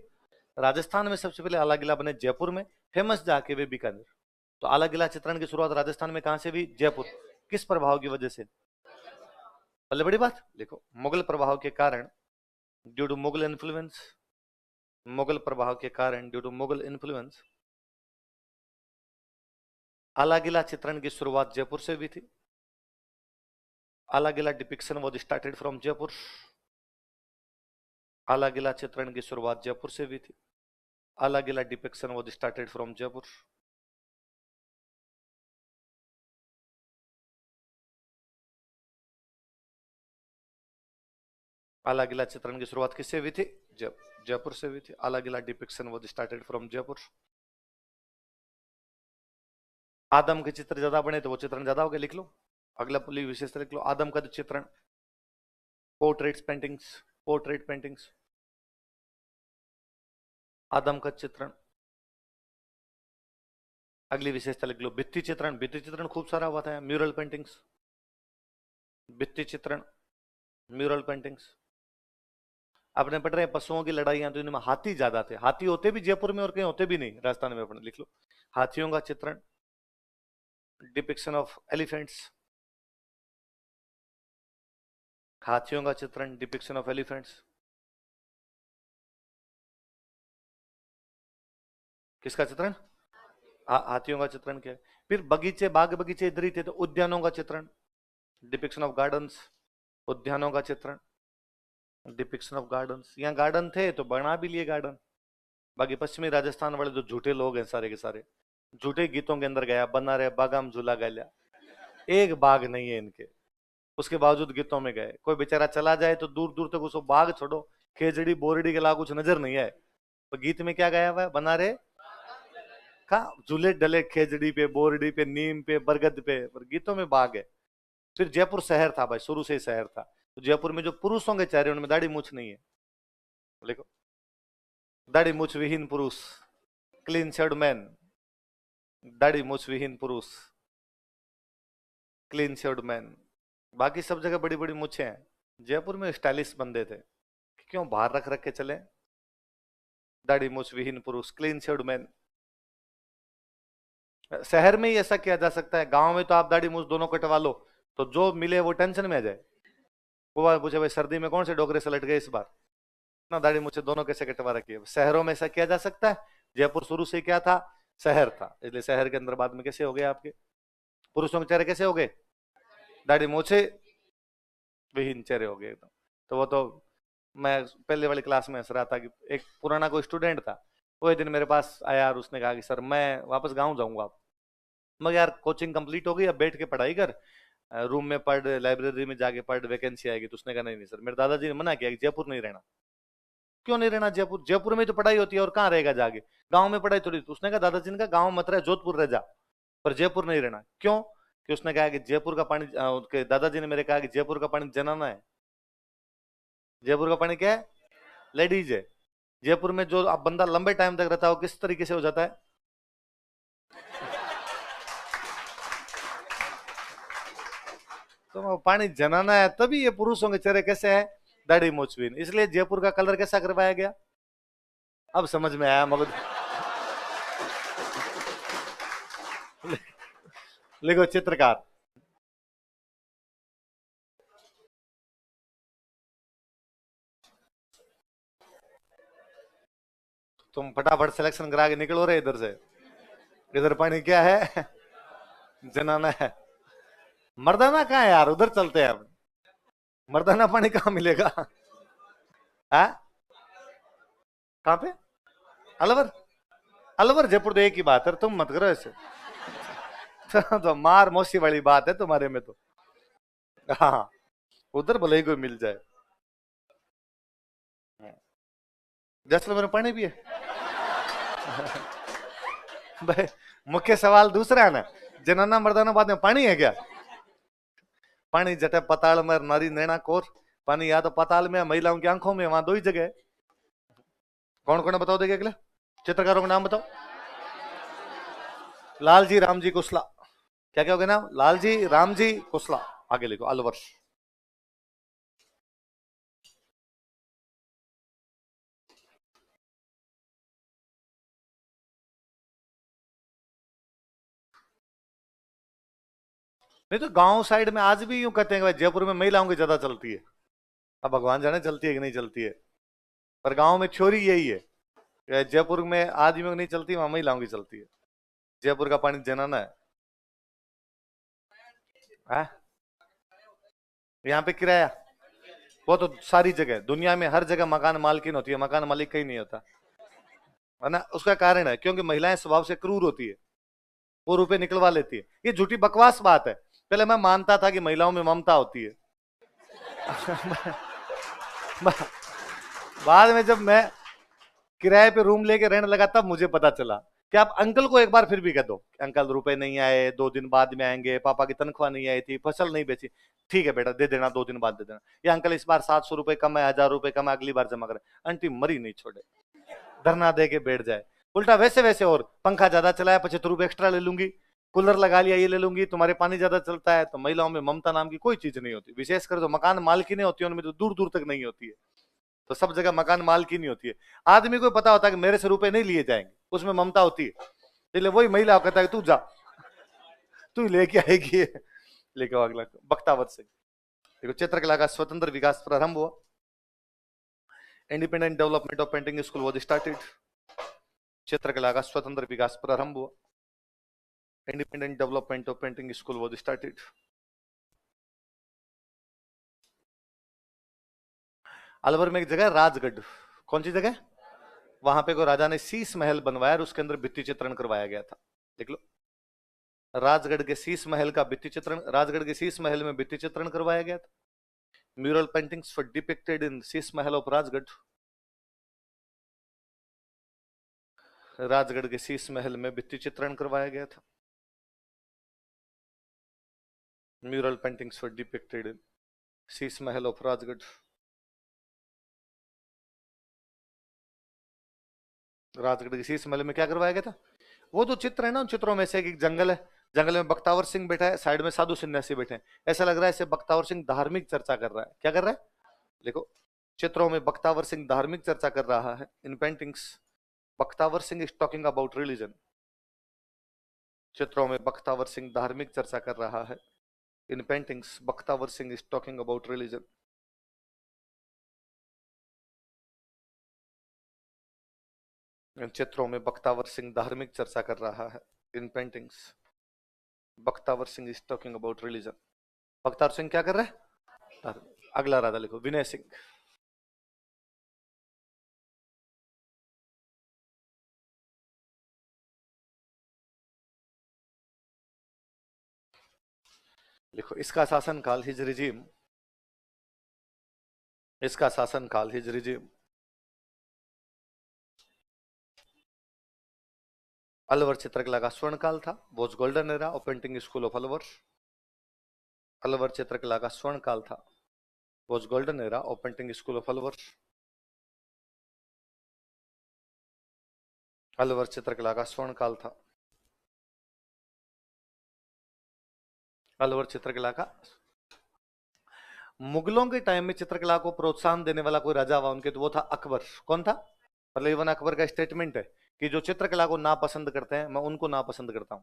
राजस्थान में सबसे पहले आला गिला बने जयपुर में, फेमस जाके वे बीकानेर। तो आला गिला चित्रण की शुरुआत राजस्थान में कहां से हुई? जयपुर। किस प्रभाव की वजह से? पहले बड़ी बात देखो, मुगल प्रभाव के कारण, due to Mughal influence, Mughal प्रभाव के कारण, ड्यू टू मुगल इन्फ्लुएंस, आला गिला चित्रण की शुरुआत जयपुर से हुई थी। आला गिला depiction was started from Jaipur. आला गिला चित्रण की शुरुआत जयपुर से हुई थी। आला गिला depiction was started from Jaipur. आला गिला चित्रण की शुरुआत किससे हुई थी? जयपुर से हुई थी। आला गिला depiction was started from Jaipur. आदम के चित्र ज्यादा बने तो वो चित्रण ज्यादा हो गए, लिख लो। अगला विशेषता लिख लो, आदम का चित्रण, पोर्ट्रेट्स पेंटिंग्स, पोर्ट्रेट पेंटिंग्स, आदम का चित्रण। अगली विशेषता लिख लो, भित्ति चित्रण, भित्ति चित्रण खूब सारा हुआ था, म्यूरल पेंटिंग्स, भित्ति चित्रण, म्यूरल पेंटिंग्स। आपने पढ़ रहे हैं पशुओं की लड़ाइयां, तो इनमें हाथी ज्यादा थे। हाथी होते भी जयपुर में और कहीं होते भी नहीं, राजस्थान में। अपने लिख लो, हाथियों का चित्रण, डिपिक्शन ऑफ एलिफेंट्स, हाथियों का चित्रण, डिपिक्शन ऑफ एलिफेंट्स। किसका चित्रण? हाथियों का चित्रण किया। फिर बगीचे, बाग बगीचे इधर ही थे, तो उद्यानों का चित्रण, डिपिक्शन ऑफ गार्डन्स, उद्यानों का चित्रण, डिपिक्शन ऑफ गार्डन्स। यहाँ गार्डन थे तो बना भी लिए गार्डन। बाकी पश्चिमी राजस्थान वाले जो झूठे लोग हैं सारे के सारे, झूठे गीतों के अंदर गया, बना रहे बागाम झूला गालिया, एक बाग नहीं है इनके, उसके बावजूद गीतों में गए। कोई बेचारा चला जाए तो दूर दूर तक उसको बाग छोड़ो, खेजड़ी बोरडी के अलावा कुछ नजर नहीं आए। तो गीत में क्या गाया हुआ है? बना रहे का झूले डले खेजड़ी पे, बोरडी पे, नीम पे, बरगद पे, पर गीतों में बाग है। फिर जयपुर शहर था भाई, शुरू से ही शहर था। तो जयपुर में जो पुरुषों के चेहरे उनमें दाढ़ी मूछ नहीं है, देखो, दाढ़ी मूछ विहीन पुरुष, क्लीन शेड मैन, दाढ़ी मूछ विहीन पुरुष, क्लीन शेड मैन। बाकी सब जगह बड़ी बड़ी मूछें हैं, जयपुर में स्टाइलिश बंदे थे, क्यों बाहर रख रख के चले? दाढ़ी मूछ विहीन पुरुष, क्लीन शेड मैन। शहर में ही ऐसा किया जा सकता है, गांव में तो आप दाढ़ी मूछ दोनों कटवा लो तो जो मिले वो टेंशन में आ जाए। वो पूछे भाई सर्दी में कौन से डोगरे से लट गए इस बार, ना दाढ़ी मूछे दोनों कैसे कटवा रखी है। शहरों में ऐसा किया जा सकता है। जयपुर शुरू से क्या था? शहर था, इसलिए शहर के अंदर बाद में कैसे हो गए आपके पुरुषों के चेहरे, कैसे हो गए? दाढ़ी मूछे विहीन चेहरे हो गए एकदम। तो वो तो मैं पहले वाली क्लास में हंस रहा था कि एक पुराना कोई स्टूडेंट था, वो एक दिन मेरे पास आया और उसने कहा कि सर मैं वापस गाँव जाऊंगा। मैं यार कोचिंग कंप्लीट हो गई, अब बैठ के पढ़ाई कर, रूम में पढ़, लाइब्रेरी में जाके पढ़, वैकेंसी आएगी। तो उसने कहा नहीं नहीं सर, मेरे दादाजी ने मना किया कि जयपुर नहीं रहना। क्यों नहीं रहना जयपुर? जयपुर में तो पढ़ाई होती है और कहाँ रहेगा जाके, गांव में पढ़ाई थोड़ी। तो उसने कहा दादाजी ने कहा गांव मत रह, जोधपुर रह जा, पर जयपुर नहीं रहना। क्यों? कि उसने कहा कि जयपुर का पानी, उसके दादाजी ने मेरे कहा कि जयपुर का पानी जनाना है। जयपुर का पानी क्या है? लेडीज है। जयपुर में जो अब बंदा लंबे टाइम तक रहता है वो किस तरीके से हो जाता है? तो पानी जनाना है, तभी ये पुरुषों के चेहरे कैसे है? दाढ़ी मूछबीन। इसलिए जयपुर का कलर कैसा करवाया गया? अब समझ में आया मगर। लिखो चित्रकार। तुम फटाफट सिलेक्शन करा के निकलो रे इधर से। इधर पानी क्या है? जनाना है। मर्दाना कहाँ है यार? उधर चलते हैं अब। मर्दाना पानी कहाँ मिलेगा? है कहाँ पे? अलवर। अलवर जयपुर तो एक ही बात है, तुम मत करो ऐसे। तो मार मौसी वाली बात है तुम्हारे में तो। हाँ, उधर भले ही कोई मिल जाए। जैसलमेर में पानी भी है। भाई मुख्य सवाल दूसरा है ना, जनाना मर्दाना बाद में पानी है क्या? पानी जटे पताल में नारी नैना कोर। पानी या तो पताल में, महिलाओं की आंखों में, वहां दो ही जगह है। कौन कौन है बताओ देखे अगले चित्रकारों का नाम बताओ। लालजी रामजी कुशला। क्या क्या हो गया नाम? लालजी रामजी कुशला। आगे लिखो अलवर। नहीं तो गांव साइड में आज भी यूं कहते हैं कि भाई जयपुर में महिलाओं की ज्यादा चलती है। अब भगवान जाने चलती है कि नहीं चलती है, पर गांव में छोरी यही है कि जयपुर में आदमियों की नहीं चलती, वहां महिलाओं की चलती है। जयपुर का पानी जनाना है। यहाँ पे किराया, वो तो सारी जगह दुनिया में हर जगह मकान मालकिन होती है, मकान मालिक कहीं नहीं होता है ना। उसका कारण है क्योंकि महिलाएं स्वभाव से क्रूर होती है, वो रुपए निकलवा लेती है। ये झूठी बकवास बात है। पहले मैं मानता था कि महिलाओं में ममता होती है। बाद में जब मैं किराए पे रूम लेके रहने लगा तब मुझे पता चला कि आप अंकल को एक बार फिर भी कह दो, अंकल रुपए नहीं आए, 2 दिन बाद में आएंगे, पापा की तनख्वाह नहीं आई थी, फसल नहीं बेची, ठीक है बेटा दे देना, 2 दिन बाद दे देना। या अंकल इस बार 700 रुपए कम है, 1000 रुपए कम है, अगली बार जमा करें। आंटी मरी नहीं छोड़े, धरना दे के बैठ जाए। उल्टा वैसे वैसे, और पंखा ज्यादा चलाया 75 रुपए एक्स्ट्रा ले लूंगी, कूलर लगा लिया ये ले लूंगी, तुम्हारे पानी ज्यादा चलता है। तो महिलाओं में ममता नाम की कोई चीज नहीं होती, विशेषकर जो मकान मालकिनें होती है उनमें तो दूर दूर तक नहीं होती है। तो सब जगह मकान मालकी नहीं होती है। आदमी को पता होता है कि मेरे से रुपए नहीं लिए जाएंगे, उसमें ममता होती है। इसलिए वही महिला कहता है तू जा, तू लेके आएगी। लेके अगला बख्तावर से देखो, चित्रकला का स्वतंत्र विकास प्रारंभ हुआ। Independent development of painting school was started. चित्रकला का स्वतंत्र विकास प्रारंभ हुआ। Independent development of painting school was started. Alwar में एक जगह राजगढ़, कौन सी जगह? वहां पे को राजा ने शीश महल बनवाया और उसके अंदर भित्ति चित्रण करवाया गया था। देख लो, राजगढ़ के शीश महल का भित्ति चित्रण, राजगढ़ के शीश महल में भित्ति चित्रण करवाया गया था। Mural paintings for depicted in Sheesh Mahal of Rajgarh. Rajgarh के शीश महल में भित्ति चित्रण करवाया गया था। Mural paintings for depicted in Sheesh Mahal of Rajgarh. Rajgarh के शीश महल में क्या करवाया गया था? वो जो चित्र है ना, उन चित्रों में से एक जंगल है, जंगल में बख्तावर सिंह बैठा है, साइड में साधु सन्यासी बैठे हैं। ऐसा लग रहा है इसे बख्तावर सिंह धार्मिक चर्चा कर रहा है। क्या कर रहा है? देखो, चित्रों में बख्तावर सिंह धार्मिक चर्चा कर रहा है। In paintings Bakhtawar Singh is talking about religion. चित्रों में बख्तावर सिंह धार्मिक चर्चा कर रहा है। In paintings Bakhtawar Singh is talking about religion. इन चित्रों में बख्तावर सिंह धार्मिक चर्चा कर रहा है। In paintings Bakhtawar Singh is talking about religion. Bakhtawar Singh क्या कर रहा है? अगला राजा लिखो, विनय सिंह। लिखो, इसका शासनकाल हिज रिजीम, इसका शासनकाल हिज रिजीम अलवर चित्रकला का स्वर्ण काल था, was golden era of painting school of Alwar. Alwar चित्रकला का स्वर्ण काल था, was golden era of painting school of Alwar. Alwar चित्रकला का स्वर्ण काल था, अलवर चित्रकला का। मुगलों के टाइम में चित्रकला को प्रोत्साहन देने वाला कोई राजा हुआ उनके, तो वो था अकबर। कौन था? मतलब इवन अकबर का स्टेटमेंट है कि जो चित्रकला को नापसंद करते हैं मैं उनको नापसंद करता हूं,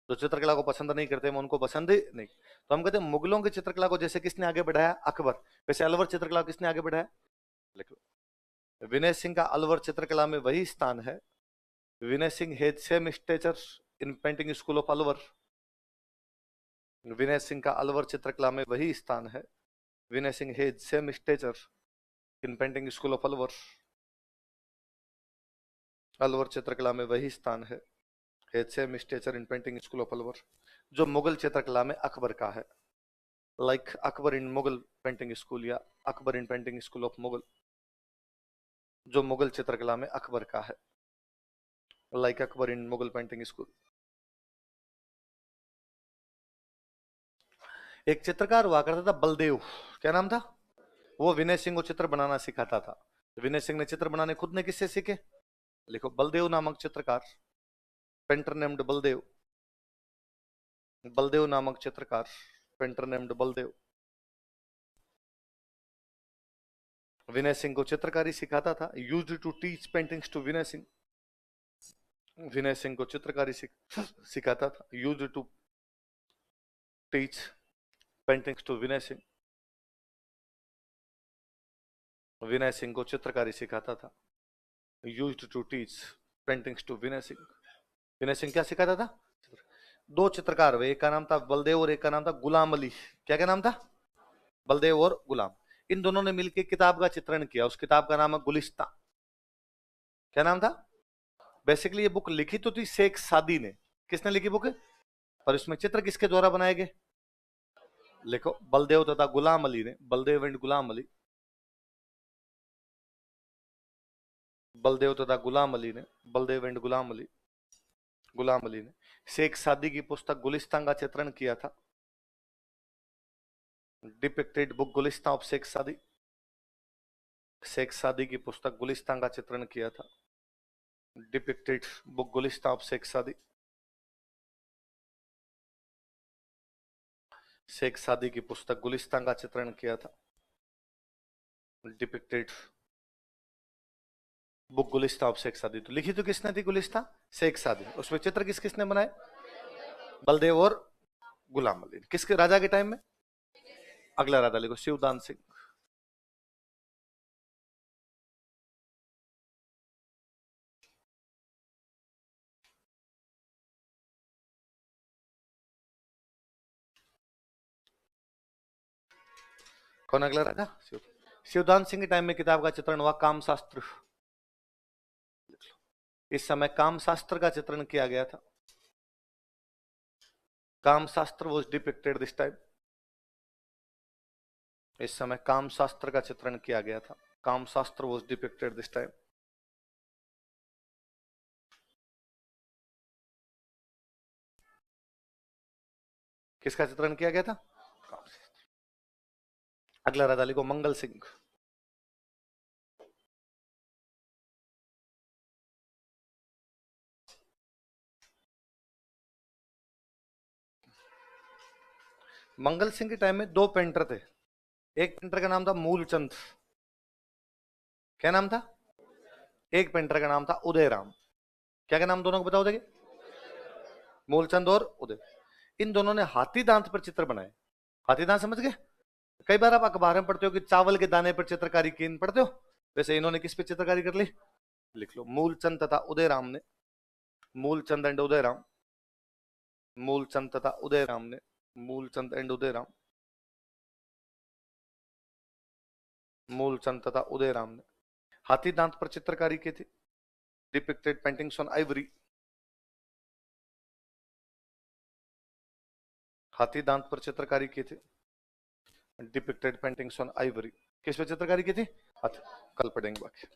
जो चित्रकला को पसंद नहीं करते मैं उनको पसंद ही नहीं। तो हम कहते हैं मुगलों की चित्रकला को जैसे किसने आगे बढ़ाया? अकबर। वैसे अलवर चित्रकला को किसने आगे बढ़ाया? लिखो, विनय सिंह का अलवर चित्रकला में वही स्थान है। Vinay Singh has same stature in painting school of Alwar. Vinay Singh का अलवर चित्रकला में वही स्थान है। Vinay Singh has same stature in painting school of Alwar. Alwar चित्रकला में वही स्थान है। Has same stature in painting school of Alwar, जो मुगल चित्रकला में अकबर का है। Like Akbar in Mughal painting school या Akbar in painting school of Mughal, जो मुगल चित्रकला में अकबर का है। Like Akbar in Mughal painting school. एक चित्रकार हुआ करता था बलदेव, क्या नाम था? वो विनय सिंह को चित्र बनाना सिखाता था। विनय सिंह ने चित्र बनाने खुद ने किससे सीखे? लिखो, बलदेव नामक चित्रकार, पेंटर नेम्ड बलदेव। बलदेव नामक चित्रकार, पेंटर नेम्ड बलदेव, विनय सिंह को चित्रकारी सिखाता था। Used to teach paintings to Vinay Singh. Vinay Singh को चित्रकारी सिखाता था। Used to teach paintings to Vinay Singh. Vinay Singh को चित्रकारी सिखाता था। Used to teach paintings to Vinay Singh. Vinay Singh क्या सिखाता था? दो चित्रकार हुए, एक का नाम था बलदेव और एक का नाम था गुलाम अली। क्या क्या नाम था? बलदेव और गुलाम। इन दोनों ने मिलकर किताब का चित्रण किया। उस किताब का नाम है गुलिस्तां। क्या नाम था? बेसिकली ये बुक लिखी तो थी शेख सादी ने। किसने लिखी बुक? पर इसमें चित्र किसके द्वारा बनाए गए? लिखो, बलदेव तथा गुलाम अली ने। बलदेव एंड गुलाम अली। बलदेव तथा गुलाम अली ने। बलदेव एंड गुलाम अली। गुलाम अली ने शेख सादी की पुस्तक गुलिस्तां का चित्रण किया था। डिपिक्टेड बुक गुलिस्तां ऑफ शेख सादी। शेख सादी की पुस्तक गुलिस्तां का चित्रण किया था। डिपिक्टेड बुक गुलिस्तां ऑफ शेख सादी। शेख सादी की पुस्तक गुलिस्तां का चित्रण किया था। डिपिक्टेड बुक गुलिस्तां ऑफ शेख सादी। तो लिखी तो किसने थी गुलिस्तां? शेख सादी। उसमें चित्र किस किसने बनाए? बलदेव और गुलाम अली। किसके राजा के टाइम में? अगला राजा लिखो, शिवदान सिंह। कौन अगला राजा? शिवदान सिंह के टाइम में किताब का चित्रण हुआ कामशास्त्र। इस समय कामशास्त्र का चित्रण किया गया था। कामशास्त्र वाज डिपिक्टेड दिस टाइम। इस समय कामशास्त्र का चित्रण किया गया था। कामशास्त्र वाज डिपिक्टेड दिस टाइम। किसका चित्रण किया गया था? अगला राजा लिखो, मंगल सिंह। मंगल सिंह के टाइम में दो पेंटर थे। एक पेंटर का नाम था मूलचंद। क्या नाम था? एक पेंटर का नाम था उदयराम। क्या क्या नाम दोनों को बताओ? देखिए, मूलचंद और उदय। इन दोनों ने हाथी दांत पर चित्र बनाए। हाथी दांत समझ गए? कई बार आप अखबार में पढ़ते हो कि चावल के दाने पर चित्रकारी की, पढ़ते हो? वैसे इन्होंने किस पे चित्रकारी कर ली? लिख लो, मूलचंद तथा उदयराम ने। मूलचंद एंड उदयराम। मूलचंद तथा उदयराम ने। मूलचंद एंड उदयराम। मूलचंद तथा उदयराम ने हाथी दांत पर चित्रकारी की थी। Depicted paintings on Ivory. हाथी दांत पर चित्रकारी की थी। Depicted paintings on Ivory. किस पे चित्रकारी की थी? कल पढ़ेंगे बाकी।